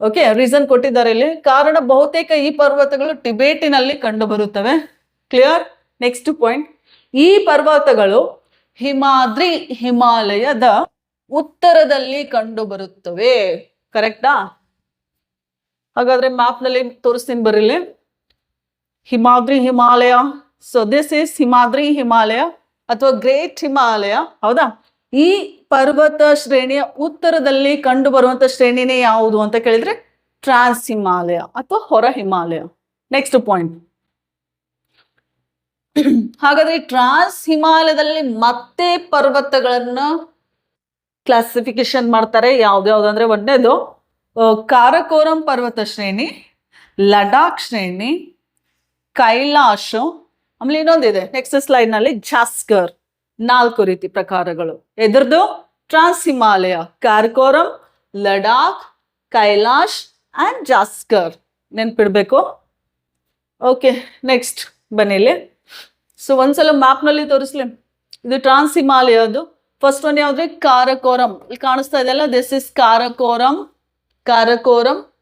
ಓಕೆ, ರೀಸನ್ ಕೊಟ್ಟಿದ್ದಾರೆ ಇಲ್ಲಿ. ಕಾರಣ ಬಹುತೇಕ ಈ ಪರ್ವತಗಳು ಟಿಬೆಟಿನಲ್ಲಿ ಕಂಡು ಬರುತ್ತವೆ. ಕ್ಲಿಯರ್? ನೆಕ್ಸ್ಟ್ ಪಾಯಿಂಟ್, ಈ ಪರ್ವತಗಳು ಹಿಮಾದ್ರಿ ಹಿಮಾಲಯದ ಉತ್ತರದಲ್ಲಿ ಕಂಡು ಬರುತ್ತವೆ. ಕರೆಕ್ಟಾ? ಹಾಗಾದ್ರೆ ಮ್ಯಾಪ್ ನಲ್ಲಿ ತೋರಿಸ್ತೀನಿ ಬರೀಲಿ. Himadri Himalaya, so this is Himadri Himalaya ಅಥವಾ ಗ್ರೇಟ್ ಹಿಮಾಲಯ, ಹೌದಾ. ಈ ಪರ್ವತ ಶ್ರೇಣಿಯ ಉತ್ತರದಲ್ಲಿ ಕಂಡು ಬರುವಂತ ಶ್ರೇಣಿನೇ ಯಾವುದು ಅಂತ ಕೇಳಿದ್ರೆ ಟ್ರಾನ್ಸ್ ಹಿಮಾಲಯ ಅಥವಾ ಹೊರ ಹಿಮಾಲಯ. ನೆಕ್ಸ್ಟ್ ಪಾಯಿಂಟ್, ಹಾಗಾದ್ರೆ ಟ್ರಾನ್ಸ್ ಹಿಮಾಲಯದಲ್ಲಿ ಮತ್ತೆ ಪರ್ವತಗಳನ್ನ ಕ್ಲಾಸಿಫಿಕೇಶನ್ ಮಾಡ್ತಾರೆ. ಯಾವ್ದಾವ್ದಂದ್ರೆ ಒಂದೇದು ಕಾರಕೋರಂ ಪರ್ವತ ಶ್ರೇಣಿ, ಲಡಾಖ್ ಶ್ರೇಣಿ, ಕೈಲಾಶ್, ಆಮೇಲೆ ಇನ್ನೊಂದಿದೆ ನೆಕ್ಸ್ಟ್ ಸ್ಲೈಡ್ ನಲ್ಲಿ ಜಾಸ್ಕರ್. 4 ರೀತಿ ಪ್ರಕಾರಗಳು. ಎದುರ್ದು ಟ್ರಾನ್ಸ್ ಹಿಮಾಲಯ, ಕಾರಕೋರಂ, ಲಡಾಖ್, ಕೈಲಾಶ್ ಅಂಡ್ ಜಾಸ್ಕರ್. ನೆನ್ಪಿಡ್ಬೇಕು. ಓಕೆ, ನೆಕ್ಸ್ಟ್ ಬನ್ನಿಲ್ಲಿ. ಸೊ ಒಂದ್ಸಲ ಮ್ಯಾಪ್ ನಲ್ಲಿ ತೋರಿಸ್ಲಿ. ಇದು ಟ್ರಾನ್ಸ್ ಹಿಮಾಲಯದು. ಫಸ್ಟ್ ಒನ್ ಯಾವ್ದ್ರೆ, ಕಾರಕೋರಂ. ಇಲ್ಲಿ ಕಾಣಿಸ್ತಾ ಇದೆಯಲ್ಲ, ದಿಸ್ ಇಸ್ ಕಾರಕೋರಂ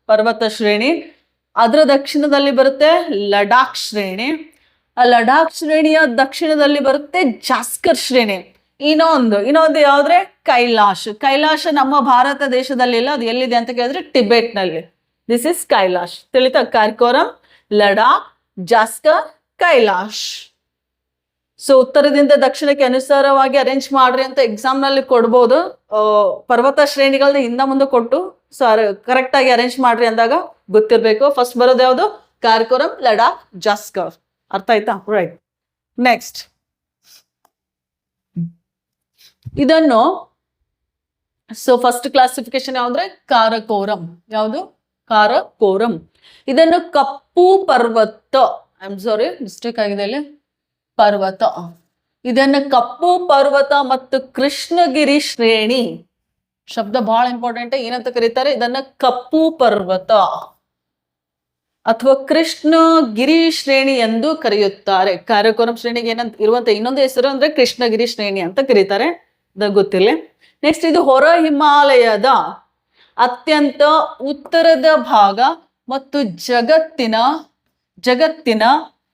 ಪರ್ವತ ಶ್ರೇಣಿ. ಅದರ ದಕ್ಷಿಣದಲ್ಲಿ ಬರುತ್ತೆ ಲಡಾಖ್ ಶ್ರೇಣಿ. ಆ ಲಡಾಖ್ ಶ್ರೇಣಿಯ ದಕ್ಷಿಣದಲ್ಲಿ ಬರುತ್ತೆ ಜಾಸ್ಕರ್ ಶ್ರೇಣಿ. ಇನ್ನೊಂದು ಯಾವ್ದ್ರೆ, ಕೈಲಾಶ್ ನಮ್ಮ ಭಾರತ ದೇಶದಲ್ಲಿ ಇಲ್ಲ. ಅದು ಎಲ್ಲಿದೆ ಅಂತ ಕೇಳಿದ್ರೆ ಟಿಬೆಟ್ ನಲ್ಲಿ. This is Kailash. ತಿಳಿತಾ? ಕಾರಕೋರಂ, ಲಡಾಖ್, ಜಾಸ್ಕರ್, ಕೈಲಾಶ್. ಸೊ ಉತ್ತರದಿಂದ ದಕ್ಷಿಣಕ್ಕೆ ಅನುಸಾರವಾಗಿ ಅರೇಂಜ್ ಮಾಡ್ರಿ ಅಂತ ಎಕ್ಸಾಮ್ ನಲ್ಲಿ ಕೊಡ್ಬೋದು. ಪರ್ವತ ಶ್ರೇಣಿಗಳನ್ನ ಹಿಂದ ಮುಂದೆ ಕೊಟ್ಟು ಕರೆಕ್ಟ್ ಆಗಿ ಅರೇಂಜ್ ಮಾಡ್ರಿ ಅಂದಾಗ ಗೊತ್ತಿರ್ಬೇಕು. ಫಸ್ಟ್ ಬರೋದು ಯಾವುದು, ಕಾರಕೋರಂ, ಲಡಾಖ್, ಜಾಸ್ಕರ್. ಅರ್ಥ ಆಯ್ತಾ? ರೈಟ್. ನೆಕ್ಸ್ಟ್ ಇದನ್ನು, ಸೊ ಫಸ್ಟ್ ಕ್ಲಾಸಿಫಿಕೇಶನ್ ಯಾವ್ದ್ರೆ, ಕಾರಕೋರಂ. ಯಾವುದು? ಕಾರಕೋರಂ. ಇದನ್ನು ಕಪ್ಪು ಪರ್ವತ, ಐ ಆಮ್ ಸಾರಿ ಮಿಸ್ಟೇಕ್ ಆಗಿದೆ ಇಲ್ಲಿ, ಪರ್ವತ. ಇದನ್ನ ಕಪ್ಪು ಪರ್ವತ ಮತ್ತು ಕೃಷ್ಣಗಿರಿ ಶ್ರೇಣಿ, ಶಬ್ದ ಬಹಳ ಇಂಪಾರ್ಟೆಂಟ್. ಏನಂತ ಕರೀತಾರೆ ಇದನ್ನ, ಕಪ್ಪು ಪರ್ವತ ಅಥವಾ ಕೃಷ್ಣಗಿರಿ ಶ್ರೇಣಿ ಎಂದು ಕರೆಯುತ್ತಾರೆ. ಕಾರಕೋರಂ ಶ್ರೇಣಿಗೆ ಏನಂತ ಇರುವಂತ ಇನ್ನೊಂದು ಹೆಸರು ಅಂದ್ರೆ ಕೃಷ್ಣಗಿರಿ ಶ್ರೇಣಿ ಅಂತ ಕರೀತಾರೆ. ಗೊತ್ತಿಲ್ಲ. ನೆಕ್ಸ್ಟ್ ಇದು ಹೊರ ಹಿಮಾಲಯದ ಅತ್ಯಂತ ಉತ್ತರದ ಭಾಗ ಮತ್ತು ಜಗತ್ತಿನ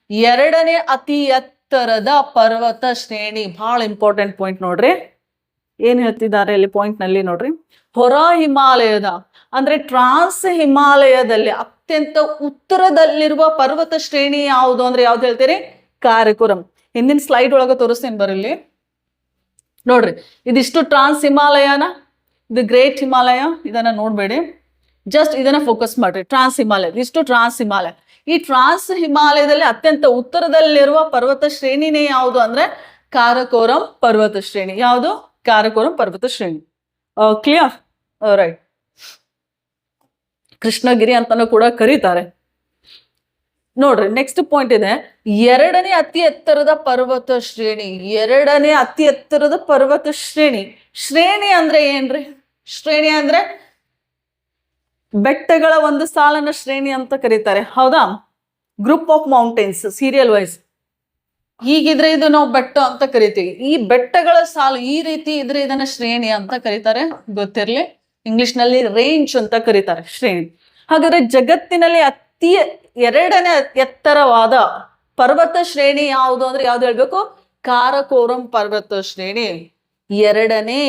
ಎರಡನೇ ಅತಿ ಎತ್ತರದ ಪರ್ವತ ಶ್ರೇಣಿ. ಬಹಳ ಇಂಪಾರ್ಟೆಂಟ್ ಪಾಯಿಂಟ್ ನೋಡ್ರಿ. ಏನ್ ಹೇಳ್ತಿದ್ದಾರೆ ಇಲ್ಲಿ ಪಾಯಿಂಟ್ ನಲ್ಲಿ ನೋಡ್ರಿ. ಹೊರ ಹಿಮಾಲಯದ ಅಂದ್ರೆ ಟ್ರಾನ್ಸ್ ಹಿಮಾಲಯದಲ್ಲಿ ಅತ್ಯಂತ ಉತ್ತರದಲ್ಲಿರುವ ಪರ್ವತ ಶ್ರೇಣಿ ಯಾವುದು ಅಂದ್ರೆ ಯಾವ್ದು ಹೇಳ್ತೀರಿ? ಕಾರಕೋರಂ. ಹಿಂದಿನ ಸ್ಲೈಡ್ ಒಳಗೆ ತೋರಿಸ್ತೇನೆ ಬರಲಿ ನೋಡ್ರಿ. ಇದಿಷ್ಟು ಟ್ರಾನ್ಸ್ ಹಿಮಾಲಯನ, ಇದು ಗ್ರೇಟ್ ಹಿಮಾಲಯ, ಇದನ್ನ ನೋಡ್ಬೇಡಿ, ಜಸ್ಟ್ ಇದನ್ನ ಫೋಕಸ್ ಮಾಡ್ರಿ. ಟ್ರಾನ್ಸ್ ಹಿಮಾಲಯ, ಇಷ್ಟು ಟ್ರಾನ್ಸ್ ಹಿಮಾಲಯ. ಈ ಟ್ರಾನ್ಸ್ ಹಿಮಾಲಯದಲ್ಲಿ ಅತ್ಯಂತ ಉತ್ತರದಲ್ಲಿರುವ ಪರ್ವತ ಶ್ರೇಣಿನೇ ಯಾವುದು ಅಂದ್ರೆ ಕಾರಕೋರಂ ಪರ್ವತ ಶ್ರೇಣಿ. ಯಾವುದು? ಕಾರಕೋರಂ ಪರ್ವತ ಶ್ರೇಣಿ. ಕ್ಲಿಯರ್? ರೈಟ್. ಕೃಷ್ಣಗಿರಿ ಅಂತಾನೂ ಕೂಡ ಕರೀತಾರೆ. ನೋಡ್ರಿ, ನೆಕ್ಸ್ಟ್ ಪಾಯಿಂಟ್ ಇದೆ, ಎರಡನೇ ಅತಿ ಎತ್ತರದ ಪರ್ವತ ಶ್ರೇಣಿ. ಎರಡನೇ ಅತಿ ಎತ್ತರದ ಪರ್ವತ ಶ್ರೇಣಿ. ಶ್ರೇಣಿ ಅಂದ್ರೆ ಏನ್ರಿ? ಶ್ರೇಣಿ ಅಂದ್ರೆ ಬೆಟ್ಟಗಳ ಒಂದು ಸಾಲನ್ನ ಶ್ರೇಣಿ ಅಂತ ಕರೀತಾರೆ, ಹೌದಾ? Group of mountains serial wise. ಹೀಗಿದ್ರೆ ಇದು ನಾವು ಬೆಟ್ಟ ಅಂತ ಕರಿತೀವಿ. ಈ ಬೆಟ್ಟಗಳ ಸಾಲು ಈ ರೀತಿ ಇದ್ರೆ ಇದನ್ನ ಶ್ರೇಣಿ ಅಂತ ಕರೀತಾರೆ, ಗೊತ್ತಿರ್ಲಿ. ಇಂಗ್ಲಿಷ್ ನಲ್ಲಿ ರೇಂಜ್ ಅಂತ ಕರೀತಾರೆ, ಶ್ರೇಣಿ. ಹಾಗಾದ್ರೆ ಜಗತ್ತಿನಲ್ಲಿ ಅತಿ ಎರಡನೇ ಎತ್ತರವಾದ ಪರ್ವತ ಶ್ರೇಣಿ ಯಾವುದು ಅಂದ್ರೆ ಯಾವ್ದು ಹೇಳ್ಬೇಕು? ಕಾರಕೋರಂ ಪರ್ವತ ಶ್ರೇಣಿ. ಎರಡನೇ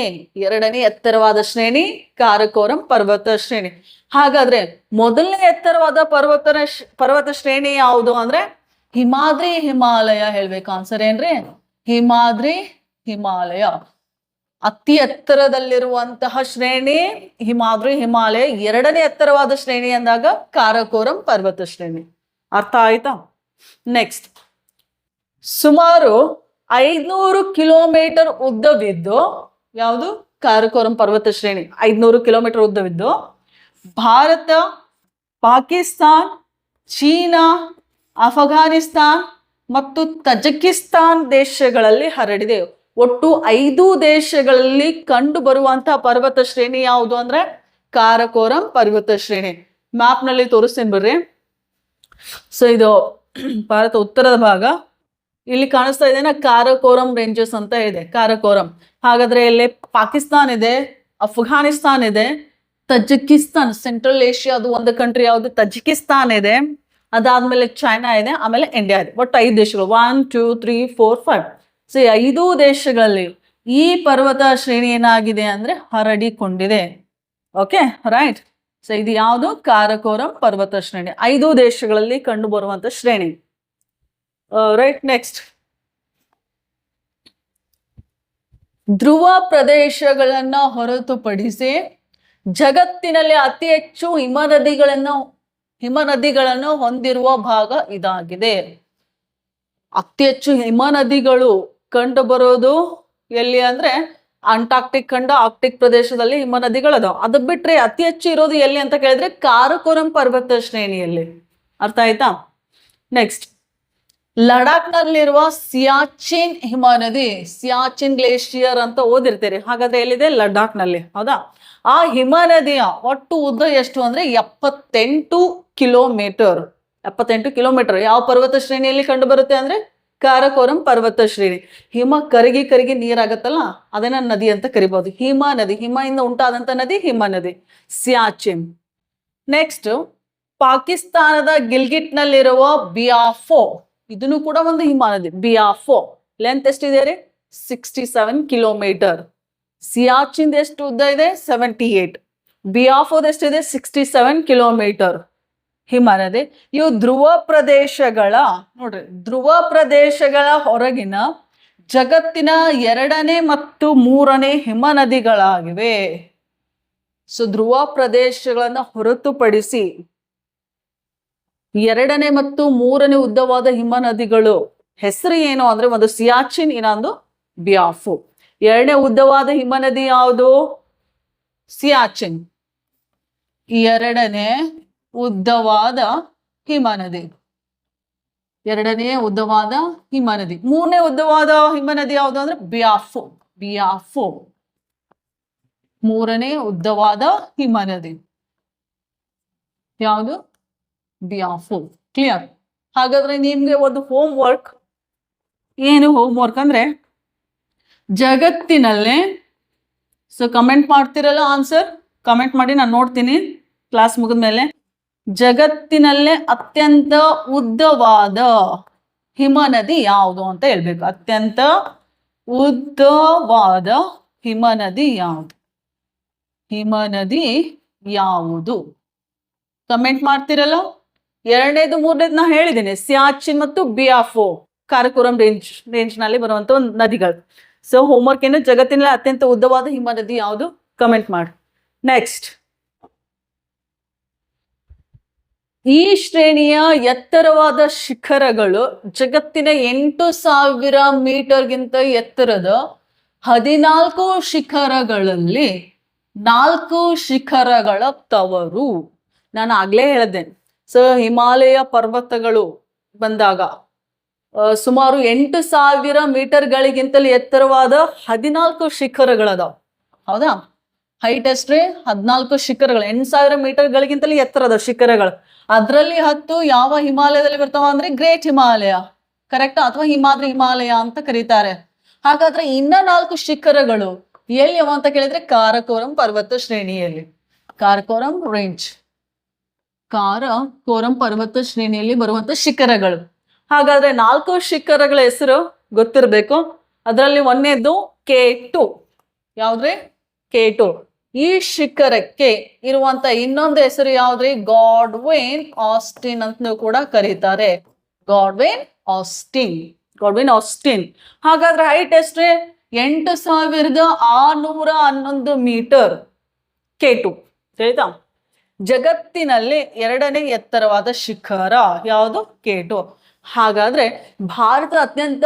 ಎತ್ತರವಾದ ಶ್ರೇಣಿ ಕಾರಕೋರಂ ಪರ್ವತ ಶ್ರೇಣಿ. ಹಾಗಾದ್ರೆ ಮೊದಲನೇ ಎತ್ತರವಾದ ಪರ್ವತ ಶ್ರೇಣಿ ಯಾವುದು ಅಂದ್ರೆ ಹಿಮಾದ್ರಿ ಹಿಮಾಲಯ ಹೇಳ್ಬೇಕು. ಆನ್ಸರ್ ಏನ್ರಿ? ಹಿಮಾದ್ರಿ ಹಿಮಾಲಯ. ಅತಿ ಎತ್ತರದಲ್ಲಿರುವಂತಹ ಶ್ರೇಣಿ ಹಿಮಾದ್ರಿ ಹಿಮಾಲಯ. ಎರಡನೇ ಎತ್ತರವಾದ ಶ್ರೇಣಿ ಅಂದಾಗ ಕಾರಕೋರಂ ಪರ್ವತ ಶ್ರೇಣಿ. ಅರ್ಥ ಆಯ್ತಾ? ನೆಕ್ಸ್ಟ್, ಸುಮಾರು 500 ಕಿಲೋಮೀಟರ್ ಉದ್ದವಿದ್ದು, ಯಾವುದು? ಕಾರಕೋರಂ ಪರ್ವತ ಶ್ರೇಣಿ 500 ಕಿಲೋಮೀಟರ್ ಉದ್ದವಿದ್ದು ಭಾರತ, ಪಾಕಿಸ್ತಾನ್, ಚೀನಾ, ಅಫಘಾನಿಸ್ತಾನ್ ಮತ್ತು ತಜಕಿಸ್ತಾನ್ ದೇಶಗಳಲ್ಲಿ ಹರಡಿದೆ. ಒಟ್ಟು 5 ದೇಶಗಳಲ್ಲಿ ಕಂಡು ಬರುವಂತಹ ಪರ್ವತ ಶ್ರೇಣಿ ಯಾವುದು ಅಂದ್ರೆ ಕಾರಕೋರಂ ಪರ್ವತ ಶ್ರೇಣಿ. ಮ್ಯಾಪ್ ನಲ್ಲಿ ತೋರಿಸ್ತೇನೆ ಬರ್ರಿ. ಸೊ ಇದು ಭಾರತ ಉತ್ತರದ ಭಾಗ. ಇಲ್ಲಿ ಕಾಣಿಸ್ತಾ ಇದೆನಾ? ಕಾರಕೋರಂ ರೇಂಜಸ್ ಅಂತ ಇದೆ, ಕಾರಕೋರಂ. ಹಾಗಾದ್ರೆ ಇಲ್ಲಿ ಪಾಕಿಸ್ತಾನ್ ಇದೆ, ಅಫ್ಘಾನಿಸ್ತಾನ್ ಇದೆ, ತಜಕಿಸ್ತಾನ್ ಸೆಂಟ್ರಲ್ ಏಷ್ಯಾದು ಒಂದು ಕಂಟ್ರಿ ಯಾವುದು? ತಜಕಿಸ್ತಾನ್ ಇದೆ. ಅದಾದ್ಮೇಲೆ ಚೈನಾ ಇದೆ, ಆಮೇಲೆ ಇಂಡಿಯಾ ಇದೆ. ಒಟ್ಟು 5 ದೇಶಗಳು, 1 2 3 4 5. ಸೊ 5 ದೇಶಗಳಲ್ಲಿ ಈ ಪರ್ವತ ಶ್ರೇಣಿ ಏನಾಗಿದೆ ಅಂದ್ರೆ ಹರಡಿಕೊಂಡಿದೆ. Okay, right. ಸೊ ಇದು ಯಾವುದು? ಕಾರಕೋರಂ ಪರ್ವತ ಶ್ರೇಣಿ, 5 ದೇಶಗಳಲ್ಲಿ ಕಂಡು ಬರುವಂತ ಶ್ರೇಣಿ. ರೈಟ್. ನೆಕ್ಸ್ಟ್, ಧ್ರುವ ಪ್ರದೇಶಗಳನ್ನ ಹೊರತುಪಡಿಸಿ ಜಗತ್ತಿನಲ್ಲಿ ಅತಿ ಹೆಚ್ಚು ಹಿಮನದಿಗಳನ್ನು ಹೊಂದಿರುವ ಭಾಗ ಇದಾಗಿದೆ. ಅತಿ ಹೆಚ್ಚು ಹಿಮನದಿಗಳು ಕಂಡು ಬರೋದು ಎಲ್ಲಿ ಅಂದ್ರೆ ಅಂಟಾರ್ಕ್ಟಿಕ್ ಖಂಡ, ಆರ್ಕ್ಟಿಕ್ ಪ್ರದೇಶದಲ್ಲಿ ಹಿಮನದಿಗಳದಾವ. ಅದು ಬಿಟ್ರೆ ಅತಿ ಹೆಚ್ಚು ಇರೋದು ಎಲ್ಲಿ ಅಂತ ಕೇಳಿದ್ರೆ ಕಾರಕೋರಂ ಪರ್ವತ ಶ್ರೇಣಿಯಲ್ಲಿ. ಅರ್ಥ ಆಯ್ತಾ? ನೆಕ್ಸ್ಟ್, ಲಡಾಖ್ ನಲ್ಲಿರುವ ಸಿಯಾಚಿನ್ ಹಿಮನದಿ, ಸಿಯಾಚಿನ್ ಗ್ಲೇಷಿಯರ್ ಅಂತ ಓದಿರ್ತೀರಿ. ಹಾಗಾದ್ರೆ ಎಲ್ಲಿದೆ? ಲಡಾಖ್ ನಲ್ಲಿ, ಹೌದಾ? ಆ ಹಿಮನದಿಯ ಒಟ್ಟು ಉದ್ದ ಎಷ್ಟು ಅಂದ್ರೆ 78 ಕಿಲೋಮೀಟರ್. 78 ಕಿಲೋಮೀಟರ್. ಯಾವ ಪರ್ವತ ಶ್ರೇಣಿಯಲ್ಲಿ ಕಂಡು ಬರುತ್ತೆ ಅಂದ್ರೆ ಕಾರಕೋರಂ ಪರ್ವತ ಶ್ರೇಣಿ. ಹಿಮ ಕರಗಿ ನೀರಾಗತ್ತಲ್ಲ, ಅದನ್ನ ನದಿ ಅಂತ ಕರಿಬಹುದು. ಹಿಮ ನದಿ, ಹಿಮದಿಂದ ಉಂಟಾದಂತ ನದಿ ಹಿಮ ನದಿ, ಸಿಯಾಚಿನ್. ನೆಕ್ಸ್ಟ್, ಪಾಕಿಸ್ತಾನದ ಗಿಲ್ಗಿಟ್ ನಲ್ಲಿರುವ ಬಿಯಾಫೋ, ಇದನ್ನು ಕೂಡ ಒಂದು ಹಿಮ ನದಿ. ಬಿಯಾಫೋ ಲೆಂತ್ ಎಷ್ಟಿದೆ ರೀ? 67 ಕಿಲೋಮೀಟರ್. ಸಿಯಾಚಿನ್ ಎಷ್ಟು ಉದ್ದ ಇದೆ? 78. ಬಿಯಾಫೋದ ಎಷ್ಟಿದೆ? 67 ಕಿಲೋಮೀಟರ್ ಹಿಮ ನದಿ. ಇವು ಧ್ರುವ ಪ್ರದೇಶಗಳ, ನೋಡ್ರಿ, ಧ್ರುವ ಪ್ರದೇಶಗಳ ಹೊರಗಿನ ಜಗತ್ತಿನ 2ನೇ ಮತ್ತು 3ನೇ ಹಿಮ ನದಿಗಳಾಗಿವೆ. ಸೊ ಧ್ರುವ ಪ್ರದೇಶಗಳನ್ನ ಹೊರತುಪಡಿಸಿ 2ನೇ ಮತ್ತು 3ನೇ ಉದ್ದವಾದ ಹಿಮ ನದಿಗಳು ಹೆಸರು ಏನು ಅಂದ್ರೆ ಒಂದು ಸಿಯಾಚಿನ್, ಇನ್ನೊಂದು ಬಿಯಾಫೋ. 2ನೇ ಉದ್ದವಾದ ಹಿಮ ನದಿ ಯಾವುದು? ಸಿಯಾಚಿನ್. 2ನೇ ಉದ್ದವಾದ ಹಿಮ ನದಿ, 2ನೇ ಉದ್ದವಾದ ಹಿಮ ನದಿ. 3ನೇ ಉದ್ದವಾದ ಹಿಮ ನದಿ ಯಾವುದು ಅಂದ್ರೆ ಬಿಯಾಫೋ. ಬಿಯಾಫೋ 3ನೇ ಉದ್ದವಾದ ಹಿಮ ನದಿ ಯಾವುದು? ಬಿಯಾಫೋ. ಕ್ಲಿಯರ್? ಹಾಗಾದ್ರೆ ನಿಮ್ಗೆ ಒಂದು ಹೋಮ್ ವರ್ಕ್. ಏನು ಹೋಮ್ ವರ್ಕ್ ಅಂದ್ರೆ ಜಗತ್ತಿನಲ್ಲೇ, ಸೊ ಕಮೆಂಟ್ ಮಾಡ್ತಿರಲ್ಲ ಆನ್ಸರ್, ಕಮೆಂಟ್ ಮಾಡಿ, ನಾನು ನೋಡ್ತೀನಿ ಕ್ಲಾಸ್ ಮುಗಿದ್ಮೇಲೆ. ಜಗತ್ತಿನಲ್ಲೇ ಅತ್ಯಂತ ಉದ್ದವಾದ ಹಿಮನದಿ ಯಾವುದು ಅಂತ ಹೇಳ್ಬೇಕು. ಅತ್ಯಂತ ಉದ್ದವಾದ ಹಿಮನದಿ ಯಾವುದು? ಹಿಮನದಿ ಯಾವುದು? ಕಮೆಂಟ್ ಮಾಡ್ತಿರಲ್ಲ. ಎರಡನೇದು ಮೂರನೇದು ನಾ ಹೇಳಿದ್ದೀನಿ, ಸಿಯಾಚಿನ್ ಮತ್ತು ಬಿಯಾಫೋ ಕಾರಕೋರಂ ರೇಂಜ್ ನಲ್ಲಿ ಬರುವಂತ ಒಂದು ನದಿಗಳು. ಸೊ ಹೋಮ್ವರ್ಕ್ ಏನು, ಜಗತ್ತಿನಲ್ಲಿ ಅತ್ಯಂತ ಉದ್ದವಾದ ಹಿಮನದಿ ಯಾವುದು? ಕಮೆಂಟ್ ಮಾಡಿ. ನೆಕ್ಸ್ಟ್, ಈ ಶ್ರೇಣಿಯ ಎತ್ತರವಾದ ಶಿಖರಗಳು ಜಗತ್ತಿನ 8,000 ಮೀಟರ್ಗಿಂತ ಎತ್ತರದ 14 ಶಿಖರಗಳಲ್ಲಿ 4 ಶಿಖರಗಳ ತವರು. ನಾನು ಆಗ್ಲೇ ಹೇಳಿದ್ದೇನೆ. ಸೊ ಹಿಮಾಲಯ ಪರ್ವತಗಳು ಬಂದಾಗ ಸುಮಾರು 8,000 ಮೀಟರ್ಗಳಿಗಿಂತಲೂ ಎತ್ತರವಾದ 14 ಶಿಖರಗಳದಾವ. ಹೌದಾ? ಹೈಟ್ ಎಷ್ಟ್ರಿ? 14 ಶಿಖರಗಳು. 8,000 ಮೀಟರ್ಗಳಿಗಿಂತಲೂ ಎತ್ತರದ ಶಿಖರಗಳು. ಅದರಲ್ಲಿ 10 ಯಾವ ಹಿಮಾಲಯದಲ್ಲಿ ಬರ್ತಾವ ಅಂದ್ರೆ ಗ್ರೇಟ್ ಹಿಮಾಲಯ, ಕರೆಕ್ಟ್, ಅಥವಾ ಹಿಮಾದ್ರಿ ಹಿಮಾಲಯ ಅಂತ ಕರೀತಾರೆ. ಹಾಗಾದ್ರೆ ಇನ್ನ 4 ಶಿಖರಗಳು ಎಲ್ಲಿ ಅಂತ ಕೇಳಿದ್ರೆ ಕಾರಕೋರಂ ಪರ್ವತ ಶ್ರೇಣಿಯಲ್ಲಿ, ಕಾರಕೋರಂ ರೇಂಜ್, ಕಾರಕೋರಂ ಪರ್ವತ ಶ್ರೇಣಿಯಲ್ಲಿ ಬರುವಂತ ಶಿಖರಗಳು. ಹಾಗಾದ್ರೆ 4 ಶಿಖರಗಳ ಹೆಸರು ಗೊತ್ತಿರಬೇಕು. ಅದರಲ್ಲಿ ಒಂದನೇದು K2. ಯಾವ್ದ್ರಿ? K2. ಈ ಶಿಖರಕ್ಕೆ ಇರುವಂತ ಇನ್ನೊಂದು ಹೆಸರು ಯಾವ್ದ್ರಿ? ಗಾಡ್ವಿನ್ ಆಸ್ಟಿನ್ ಅಂತ ಕೂಡ ಕರೀತಾರೆ. Godwin Austin, Godwin Austin. ಹಾಗಾದ್ರೆ ಹೈಟ್ ಎಷ್ಟ್ರಿ? 8,611 ಮೀಟರ್ K2. ತಿಳಿತಾ? ಜಗತ್ತಿನಲ್ಲಿ 2ನೇ ಎತ್ತರವಾದ ಶಿಖರ ಯಾವುದು? K2. ಹಾಗಾದ್ರೆ ಭಾರತ ಅತ್ಯಂತ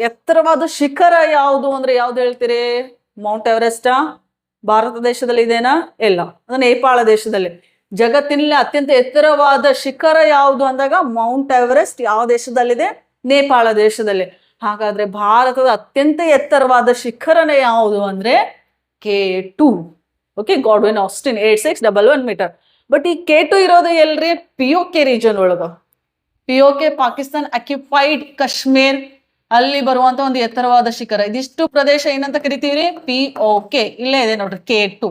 ಎತ್ತರವಾದ ಶಿಖರ ಯಾವುದು ಅಂದ್ರೆ ಯಾವ್ದು ಹೇಳ್ತೀರಿ? ಮೌಂಟ್ ಎವರೆಸ್ಟಾ? ಭಾರತ ದೇಶದಲ್ಲಿ ಇದೆನಾ? ಇಲ್ಲ, ಅದು ನೇಪಾಳ ದೇಶದಲ್ಲಿ. ಜಗತ್ತಿನಲ್ಲಿ ಅತ್ಯಂತ ಎತ್ತರವಾದ ಶಿಖರ ಯಾವುದು ಅಂದಾಗ ಮೌಂಟ್ ಎವರೆಸ್ಟ್ ಯಾವ ದೇಶದಲ್ಲಿದೆ? ನೇಪಾಳ ದೇಶದಲ್ಲಿ. ಹಾಗಾದ್ರೆ ಭಾರತದ ಅತ್ಯಂತ ಎತ್ತರವಾದ ಶಿಖರನೇ ಯಾವುದು ಅಂದ್ರೆ K2. Okay, Godwin Austen 8611 metre. But ಈ K2 ಇರೋದು ಎಲ್ರಿ? POK ರೀಜನ್ ಒಳಗ. POK ಪಾಕಿಸ್ತಾನ್ ಅಕ್ಯುಪೈಡ್ ಕಾಶ್ಮೀರ್ ಅಲ್ಲಿ ಬರುವಂತ ಒಂದು ಎತ್ತರವಾದ ಶಿಖರ. ಇದಿಷ್ಟು ಪ್ರದೇಶ ಏನಂತ ಕರಿತೀವಿ? POK. ಇಲ್ಲೇ ಇದೆ ನೋಡ್ರಿ K2.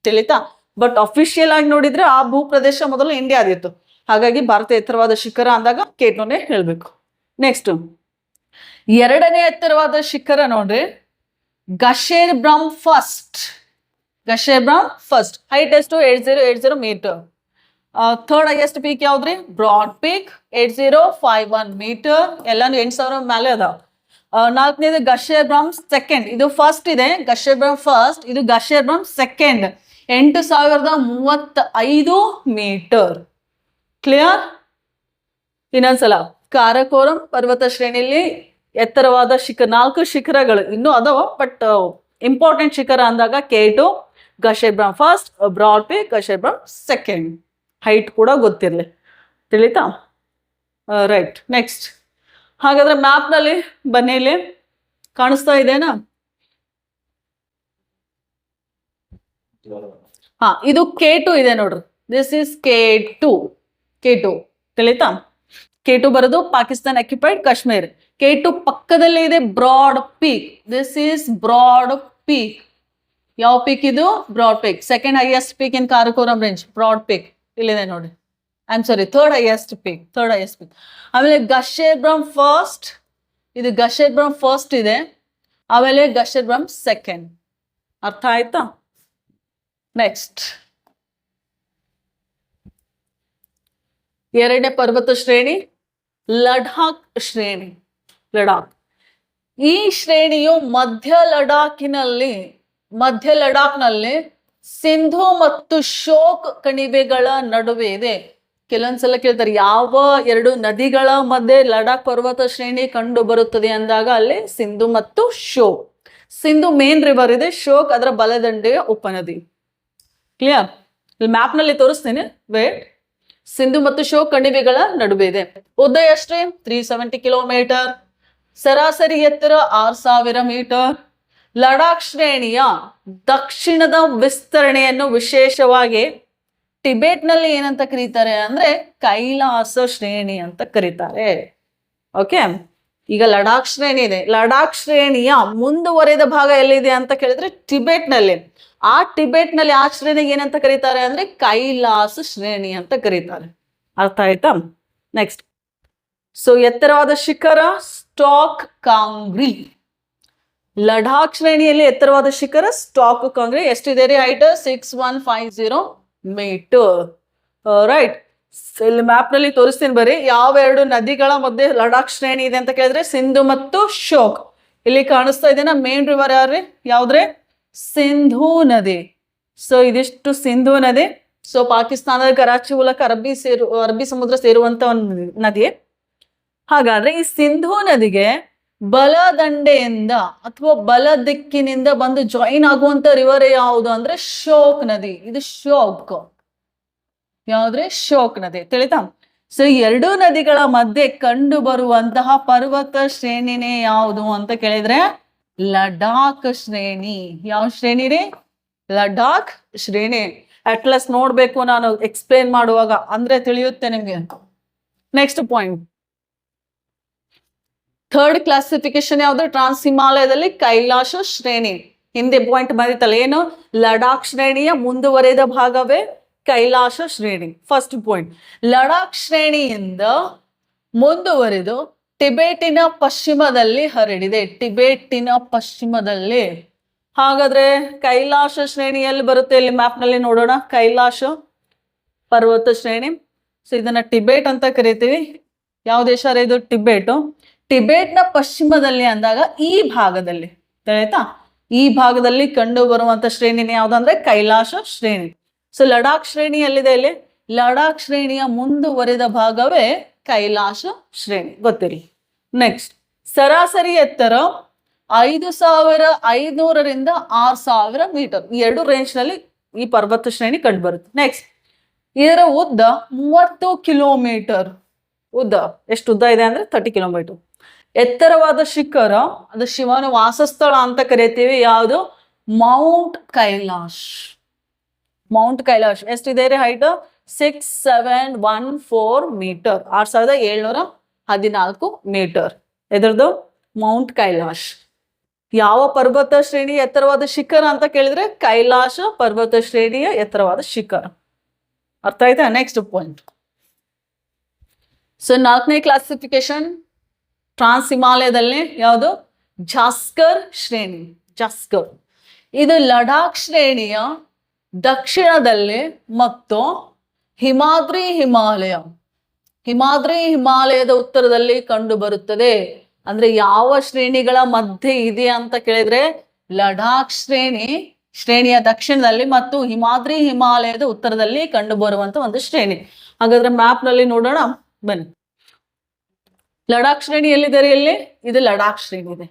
ತಿಳಿತಾ? ಬಟ್ ಅಫಿಷಿಯಲ್ ಆಗಿ ನೋಡಿದ್ರೆ ಆ ಭೂ ಪ್ರದೇಶ ಮೊದಲು ಇಂಡಿಯಾದಿತ್ತು. ಹಾಗಾಗಿ ಭಾರತ ಎತ್ತರವಾದ ಶಿಖರ ಅಂದಾಗ K2ನೇ ಹೇಳ್ಬೇಕು. ನೆಕ್ಸ್ಟ್, 2ನೇ ಎತ್ತರವಾದ ಶಿಖರ ನೋಡ್ರಿ, Gasherbrum first. Gasherbrum first height ಎಷ್ಟು? 8080 ಮೀಟರ್. ಥರ್ಡ್ ಹೈಯೆಸ್ಟ್ ಪೀಕ್ ಯಾವ್ದ್ರಿ? Broad Peak 8051 metre. ಎಲ್ಲಾನು 8,000 ಮೇಲೆ ಅದಾವ. 4ನೇದು ಗಶೇರ್ ಬ್ರಹ್ಮ್ ಸೆಕೆಂಡ್. ಇದು ಫಸ್ಟ್ ಇದೆ ಗಶೇರ್ ಬ್ರಹ್ಮ್ ಫಸ್ಟ್, ಇದು ಗಶೇರ್ ಬ್ರಹ್ಮ್ ಸೆಕೆಂಡ್, 8,035 ಮೀಟರ್. ಕ್ಲಿಯರ್? ಇನ್ನೊಂದ್ಸಲ, ಕಾರಕೋರಂ ಪರ್ವತ ಶ್ರೇಣಿಯಲ್ಲಿ ಎತ್ತರವಾದ 4 ಶಿಖರಗಳು ಇನ್ನೂ ಅದಾವ. ಬಟ್ ಇಂಪಾರ್ಟೆಂಟ್ ಶಿಖರ ಅಂದಾಗ K2, Gasherbrum first, Broad Peak, Gasherbrum second. Height ಕೂಡ ಗೊತ್ತಿರಲಿ. ತಿಳಿತಾ? ರೈಟ್. ನೆಕ್ಸ್ಟ್, ಹಾಗಾದ್ರೆ ಮ್ಯಾಪ್ ನಲ್ಲಿ ಬನ್ನಿ, ಇಲ್ಲಿ ಕಾಣಿಸ್ತಾ ಇದೆನಾ? ಹಾ, ಇದು K2 ಇದೆ ನೋಡ್ರಿ. This is K2. ತಿಳಿತಾ? K2 ಬರೋದು ಪಾಕಿಸ್ತಾನ್ ಅಕ್ಯುಪೈಡ್ ಕಾಶ್ಮೀರ್. K2 ಪಕ್ಕದಲ್ಲಿ ಇದೆ broad peak. This is broad peak. ಯಾವ ಪೀಕ್ ಇದು? Broad peak. Second highest peak in Karakoram range, broad peak ಇಲ್ಲಿದೆ ನೋಡಿ. Third highest peak. ಆಮೇಲೆ ಗಶೇರ್ ಬ್ರಹ್ಮ್ ಫಸ್ಟ್, ಇದು ಗಶೇರ್ ಬ್ರಹ್ಮ್ ಫಸ್ಟ್ ಇದೆ. ಆಮೇಲೆ ಗಶೇರ್ ಬ್ರಹ್ಮ್ ಸೆಕೆಂಡ್. ಅರ್ಥ ಆಯ್ತಾ? ನೆಕ್ಸ್ಟ್, 2ನೇ ಪರ್ವತ ಶ್ರೇಣಿ ಲಡಾಖ್ ಶ್ರೇಣಿ. ಲಡಾಖ್ ಈ ಶ್ರೇಣಿಯು ಮಧ್ಯ ಲಡಾಖ್ನಲ್ಲಿ ಸಿಂಧು ಮತ್ತು ಶೋಕ್ ಕಣಿವೆಗಳ ನಡುವೆ ಇದೆ. ಕೆಲವೊಂದ್ಸಲ ಕೇಳ್ತಾರೆ ಯಾವ 2 ನದಿಗಳ ಮಧ್ಯೆ ಲಡಾಖ್ ಪರ್ವತ ಶ್ರೇಣಿ ಕಂಡು ಬರುತ್ತದೆ ಅಂದಾಗ ಅಲ್ಲಿ ಸಿಂಧು ಮತ್ತು ಶೋಕ್. ಸಿಂಧು ಮೇನ್ ರಿವರ್ ಇದೆ, ಶೋಕ್ ಅದರ ಬಲದಂಡೆಯ ಉಪನದಿ. ಕ್ಲಿಯರ್? ಇಲ್ಲಿ ಮ್ಯಾಪ್ ನಲ್ಲಿ ತೋರಿಸ್ತೀನಿ. ವೇಟ್. ಸಿಂಧು ಮತ್ತು ಶೋಕ್ ಕಣಿವೆಗಳ ನಡುವೆ ಇದೆ. ಉದ್ದ ಎಷ್ಟ್ರಿ? 370 ಕಿಲೋಮೀಟರ್. ಸರಾಸರಿ ಎತ್ತರ 6,000 ಮೀಟರ್. ಲಡಾಖ್ ಶ್ರೇಣಿಯ ದಕ್ಷಿಣದ ವಿಸ್ತರಣೆಯನ್ನು ವಿಶೇಷವಾಗಿ ಟಿಬೆಟ್ನಲ್ಲಿ ಏನಂತ ಕರೀತಾರೆ ಅಂದ್ರೆ ಕೈಲಾಸ ಶ್ರೇಣಿ ಅಂತ ಕರೀತಾರೆ. ಓಕೆ, ಈಗ ಲಡಾಖ್ ಶ್ರೇಣಿ ಇದೆ. ಲಡಾಖ್ ಶ್ರೇಣಿಯ ಮುಂದುವರೆದ ಭಾಗ ಎಲ್ಲಿದೆ ಅಂತ ಕೇಳಿದ್ರೆ ಟಿಬೆಟ್ನಲ್ಲಿ. ಆ ಟಿಬೆಟ್ನಲ್ಲಿ ಆ ಶ್ರೇಣಿಗೆ ಏನಂತ ಕರೀತಾರೆ ಅಂದ್ರೆ ಕೈಲಾಸ ಶ್ರೇಣಿ ಅಂತ ಕರೀತಾರೆ. ಅರ್ಥ ಆಯ್ತಾ? ನೆಕ್ಸ್ಟ್, ಸೊ ಎತ್ತರವಾದ ಶಿಖರ ಸ್ಟಾಕ್ ಕಾಂಗ್ರಿ. ಲಡಾಖ್ ಶ್ರೇಣಿಯಲ್ಲಿ ಎತ್ತರವಾದ ಶಿಖರ ಸ್ಟಾಕ್ ಕಾಂಗ್ರಿ. ಎಷ್ಟಿದೆ ರೀ ಹೈಟ್? 6150 ಮೀಟರ್. ರೈಟ್. ಇಲ್ಲಿ ಮ್ಯಾಪ್ ನಲ್ಲಿ ತೋರಿಸ್ತೀನಿ ಬರ್ರಿ. ಯಾವ ಎರಡು ನದಿಗಳ ಮಧ್ಯೆ ಲಡಾಖ್ ಶ್ರೇಣಿ ಇದೆ ಅಂತ ಕೇಳಿದ್ರೆ ಸಿಂಧು ಮತ್ತು ಶೋಕ್. ಇಲ್ಲಿ ಕಾಣಿಸ್ತಾ ಇದೆನಾ ಮೇನ್ ರಿವರ್ ಯಾರ್ರಿ? ಯಾವ್ದ್ರಿ? ಸಿಂಧೂ ನದಿ. ಸೊ ಇದಿಷ್ಟು ಸಿಂಧೂ ನದಿ. ಸೊ ಪಾಕಿಸ್ತಾನದ ಕರಾಚಿ ಮೂಲಕ ಅರಬ್ಬಿ ಸಮುದ್ರ ಸೇರುವಂತ ಒಂದು ನದಿ. ಹಾಗಾದ್ರೆ ಈ ಸಿಂಧೂ ನದಿಗೆ ಬಲದಂಡೆಯಿಂದ ಅಥವಾ ಬಲ ದಿಕ್ಕಿನಿಂದ ಬಂದು ಜಾಯಿನ್ ಆಗುವಂತ ರಿವರ್ ಯಾವುದು ಅಂದ್ರೆ ಶೋಕ್ ನದಿ. ಇದು ಶೋಕ್. ಯಾವ್ದ್ರೆ? ಶೋಕ್ ನದಿ. ತಿಳಿತಾ? ಸೊ ಎರಡೂ ನದಿಗಳ ಮಧ್ಯೆ ಕಂಡು ಬರುವಂತಹ ಪರ್ವತ ಶ್ರೇಣಿನೇ ಯಾವುದು ಅಂತ ಕೇಳಿದ್ರೆ ಲಡಾಖ್ ಶ್ರೇಣಿ. ಯಾವ ಶ್ರೇಣಿ ರೀ? ಲಡಾಖ್ ಶ್ರೇಣಿ. ಅಟ್ಲಸ್ ನೋಡ್ಬೇಕು ನಾನು ಎಕ್ಸ್ಪ್ಲೇನ್ ಮಾಡುವಾಗ, ಅಂದ್ರೆ ತಿಳಿಯುತ್ತೆ ನಿಮ್ಗೆ. ನೆಕ್ಸ್ಟ್ ಪಾಯಿಂಟ್, ಥರ್ಡ್ ಕ್ಲಾಸಿಫಿಕೇಶನ್ ಯಾವ್ದು? ಟ್ರಾನ್ಸ್ ಹಿಮಾಲಯದಲ್ಲಿ ಕೈಲಾಶ ಶ್ರೇಣಿ. ಹಿಂದೆ ಪಾಯಿಂಟ್ ಬಂದಿತ್ತಲ್ಲ, ಏನು? ಲಡಾಖ್ ಶ್ರೇಣಿಯ ಮುಂದುವರೆದ ಭಾಗವೇ ಕೈಲಾಶ ಶ್ರೇಣಿ. ಫಸ್ಟ್ ಪಾಯಿಂಟ್, ಲಡಾಖ್ ಶ್ರೇಣಿಯಿಂದ ಮುಂದುವರೆದು ಟಿಬೆಟಿನ ಪಶ್ಚಿಮದಲ್ಲಿ ಹರಡಿದೆ. ಟಿಬೆಟಿನ ಪಶ್ಚಿಮದಲ್ಲಿ. ಹಾಗಾದ್ರೆ ಕೈಲಾಶ ಶ್ರೇಣಿಯಲ್ಲಿ ಬರುತ್ತೆ? ಇಲ್ಲಿ ಮ್ಯಾಪ್ ನಲ್ಲಿ ನೋಡೋಣ. ಕೈಲಾಶ ಪರ್ವತ ಶ್ರೇಣಿ. ಸೊ ಇದನ್ನ ಟಿಬೆಟ್ ಅಂತ ಕರಿತೀವಿ. ಯಾವ ದೇಶ ಇದು? ಟಿಬೆಟ್. ಟಿಬೆಟ್ನ ಪಶ್ಚಿಮದಲ್ಲಿ ಅಂದಾಗ ಈ ಭಾಗದಲ್ಲಿ, ಆಯ್ತಾ, ಈ ಭಾಗದಲ್ಲಿ ಕಂಡು ಬರುವಂತ ಶ್ರೇಣಿನೇ ಯಾವ್ದಂದ್ರೆ ಕೈಲಾಶ ಶ್ರೇಣಿ. ಸೊ ಲಡಾಖ್ ಶ್ರೇಣಿ ಎಲ್ಲಿದೆ? ಇಲ್ಲಿ ಲಡಾಖ್ ಶ್ರೇಣಿಯ ಮುಂದುವರೆದ ಭಾಗವೇ ಕೈಲಾಶ ಶ್ರೇಣಿ. ಗೊತ್ತಿರಿ. ನೆಕ್ಸ್ಟ್, ಸರಾಸರಿ ಎತ್ತರ 5500ರಿಂದ 6000 ಮೀಟರ್. ಈ ಎರಡು ರೇಂಜ್ ನಲ್ಲಿ ಈ ಪರ್ವತ ಶ್ರೇಣಿ ಕಂಡು ಬರುತ್ತೆ. ನೆಕ್ಸ್ಟ್, ಇದರ ಉದ್ದ 30 ಕಿಲೋಮೀಟರ್. ಉದ್ದ ಎಷ್ಟು ಉದ್ದ ಇದೆ ಅಂದ್ರೆ 30 ಕಿಲೋಮೀಟರ್. ಎತ್ತರವಾದ ಶಿಖರ, ಅದು ಶಿವನ ವಾಸಸ್ಥಳ ಅಂತ ಕರಿತೀವಿ. ಯಾವುದು? ಮೌಂಟ್ ಕೈಲಾಶ್. ಮೌಂಟ್ ಕೈಲಾಶ್ ಎಷ್ಟಿದೆ ರೀ ಹೈಟ್? 6714 ಮೀಟರ್. 6714 ಮೀಟರ್. ಎದ್ರದ್ದು? ಮೌಂಟ್ ಕೈಲಾಶ್. ಯಾವ ಪರ್ವತ ಶ್ರೇಣಿ ಎತ್ತರವಾದ ಶಿಖರ ಅಂತ ಕೇಳಿದ್ರೆ ಕೈಲಾಶ ಪರ್ವತ ಶ್ರೇಣಿಯ ಎತ್ತರವಾದ ಶಿಖರ. ಅರ್ಥ ಆಯ್ತಾ? Next point. ಸೊ 4ನೇ ಕ್ಲಾಸಿಫಿಕೇಶನ್ ಟ್ರಾನ್ಸ್ ಹಿಮಾಲಯದಲ್ಲಿ ಯಾವುದು? ಜಾಸ್ಕರ್ ಶ್ರೇಣಿ. ಜಾಸ್ಕರ್ ಇದು ಲಡಾಖ್ ಶ್ರೇಣಿಯ ದಕ್ಷಿಣದಲ್ಲಿ ಮತ್ತು ಹಿಮಾದ್ರಿ ಹಿಮಾಲಯದ ಉತ್ತರದಲ್ಲಿ ಕಂಡು ಬರುತ್ತದೆ. ಅಂದ್ರೆ ಯಾವ ಶ್ರೇಣಿಗಳ ಮಧ್ಯೆ ಇದೆ ಅಂತ ಕೇಳಿದ್ರೆ ಲಡಾಖ್ ಶ್ರೇಣಿಯ ದಕ್ಷಿಣದಲ್ಲಿ ಮತ್ತು ಹಿಮಾದ್ರಿ ಹಿಮಾಲಯದ ಉತ್ತರದಲ್ಲಿ ಕಂಡು ಬರುವಂತ ಒಂದು ಶ್ರೇಣಿ. ಹಾಗಾದ್ರೆ ಮ್ಯಾಪ್ ನಲ್ಲಿ ನೋಡೋಣ ಬನ್ನಿ. ಲಡಾಖ್ ಶ್ರೇಣಿ ಎಲ್ಲಿದೆ? ಇಲ್ಲಿ ಇದು ಲಡಾಖ್ ಶ್ರೇಣಿ ಇದೆ.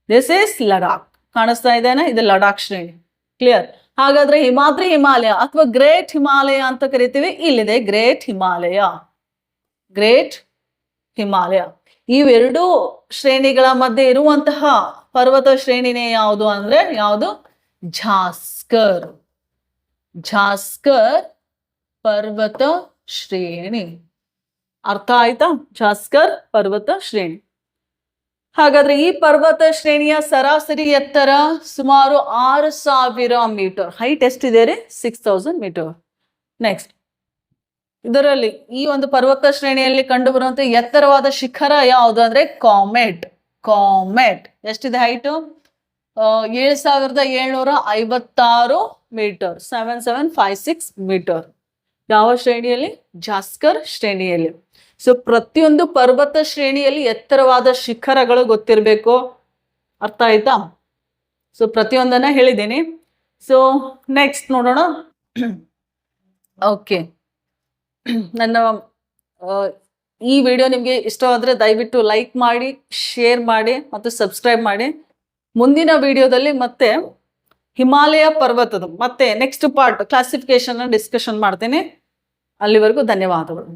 This is Ladakh. ಕಾಣಿಸ್ತಾ ಇದೆನಾ? ಇದು ಲಡಾಖ್ ಶ್ರೇಣಿ. ಕ್ಲಿಯರ್? ಹಾಗಾದ್ರೆ ಹಿಮಾದ್ರಿ ಹಿಮಾಲಯ ಅಥವಾ ಗ್ರೇಟ್ ಹಿಮಾಲಯ ಅಂತ ಕರಿತೀವಿ. ಇಲ್ಲಿದೆ ಗ್ರೇಟ್ ಹಿಮಾಲಯ. ಗ್ರೇಟ್ ಹಿಮಾಲಯ. ಇವೆರಡೂ ಶ್ರೇಣಿಗಳ ಮಧ್ಯೆ ಇರುವಂತಹ ಪರ್ವತ ಶ್ರೇಣಿನೇ ಯಾವುದು ಅಂದ್ರೆ ಯಾವುದು? ಜಾಸ್ಕರ್. ಜಾಸ್ಕರ್ ಪರ್ವತ ಶ್ರೇಣಿ. ಅರ್ಥ ಆಯ್ತಾ? ಜಾಸ್ಕರ್ ಪರ್ವತ ಶ್ರೇಣಿ. ಹಾಗಾದ್ರೆ ಈ ಪರ್ವತ ಶ್ರೇಣಿಯ ಸರಾಸರಿ ಎತ್ತರ ಸುಮಾರು 6000 ಮೀಟರ್. ಹೈಟ್ ಎಷ್ಟಿದೆ ರೀ? 6000 ಮೀಟರ್. ನೆಕ್ಸ್ಟ್, ಇದರಲ್ಲಿ ಈ ಒಂದು ಪರ್ವತ ಶ್ರೇಣಿಯಲ್ಲಿ ಕಂಡು ಬರುವಂತ ಎತ್ತರವಾದ ಶಿಖರ ಯಾವುದು ಅಂದ್ರೆ ಕಾಮೆಟ್. ಎಷ್ಟಿದೆ ಹೈಟ್? 7756 ಮೀಟರ್. 7756 ಮೀಟರ್. ಯಾವ ಶ್ರೇಣಿಯಲ್ಲಿ? ಜಾಸ್ಕರ್ ಶ್ರೇಣಿಯಲ್ಲಿ. ಸೊ ಪ್ರತಿಯೊಂದು ಪರ್ವತ ಶ್ರೇಣಿಯಲ್ಲಿ ಎತ್ತರವಾದ ಶಿಖರಗಳು ಗೊತ್ತಿರಬೇಕು. ಅರ್ಥ ಆಯ್ತಾ? ಸೊ ಪ್ರತಿಯೊಂದನ್ನ ಹೇಳಿದ್ದೀನಿ. ಸೊ ನೆಕ್ಸ್ಟ್ ನೋಡೋಣ. ಓಕೆ, ನನ್ನ ಈ ವಿಡಿಯೋ ನಿಮಗೆ ಇಷ್ಟವಾದರೆ ದಯವಿಟ್ಟು ಲೈಕ್ ಮಾಡಿ, ಶೇರ್ ಮಾಡಿ ಮತ್ತು ಸಬ್ಸ್ಕ್ರೈಬ್ ಮಾಡಿ. ಮುಂದಿನ ವಿಡಿಯೋದಲ್ಲಿ ಮತ್ತೆ ಹಿಮಾಲಯ ಪರ್ವತದ ಮತ್ತೆ ನೆಕ್ಸ್ಟ್ ಪಾರ್ಟ್ ಕ್ಲಾಸಿಫಿಕೇಶನ್ ಡಿಸ್ಕಷನ್ ಮಾಡ್ತೀನಿ. ಅಲ್ಲಿವರೆಗೂ ಧನ್ಯವಾದಗಳು.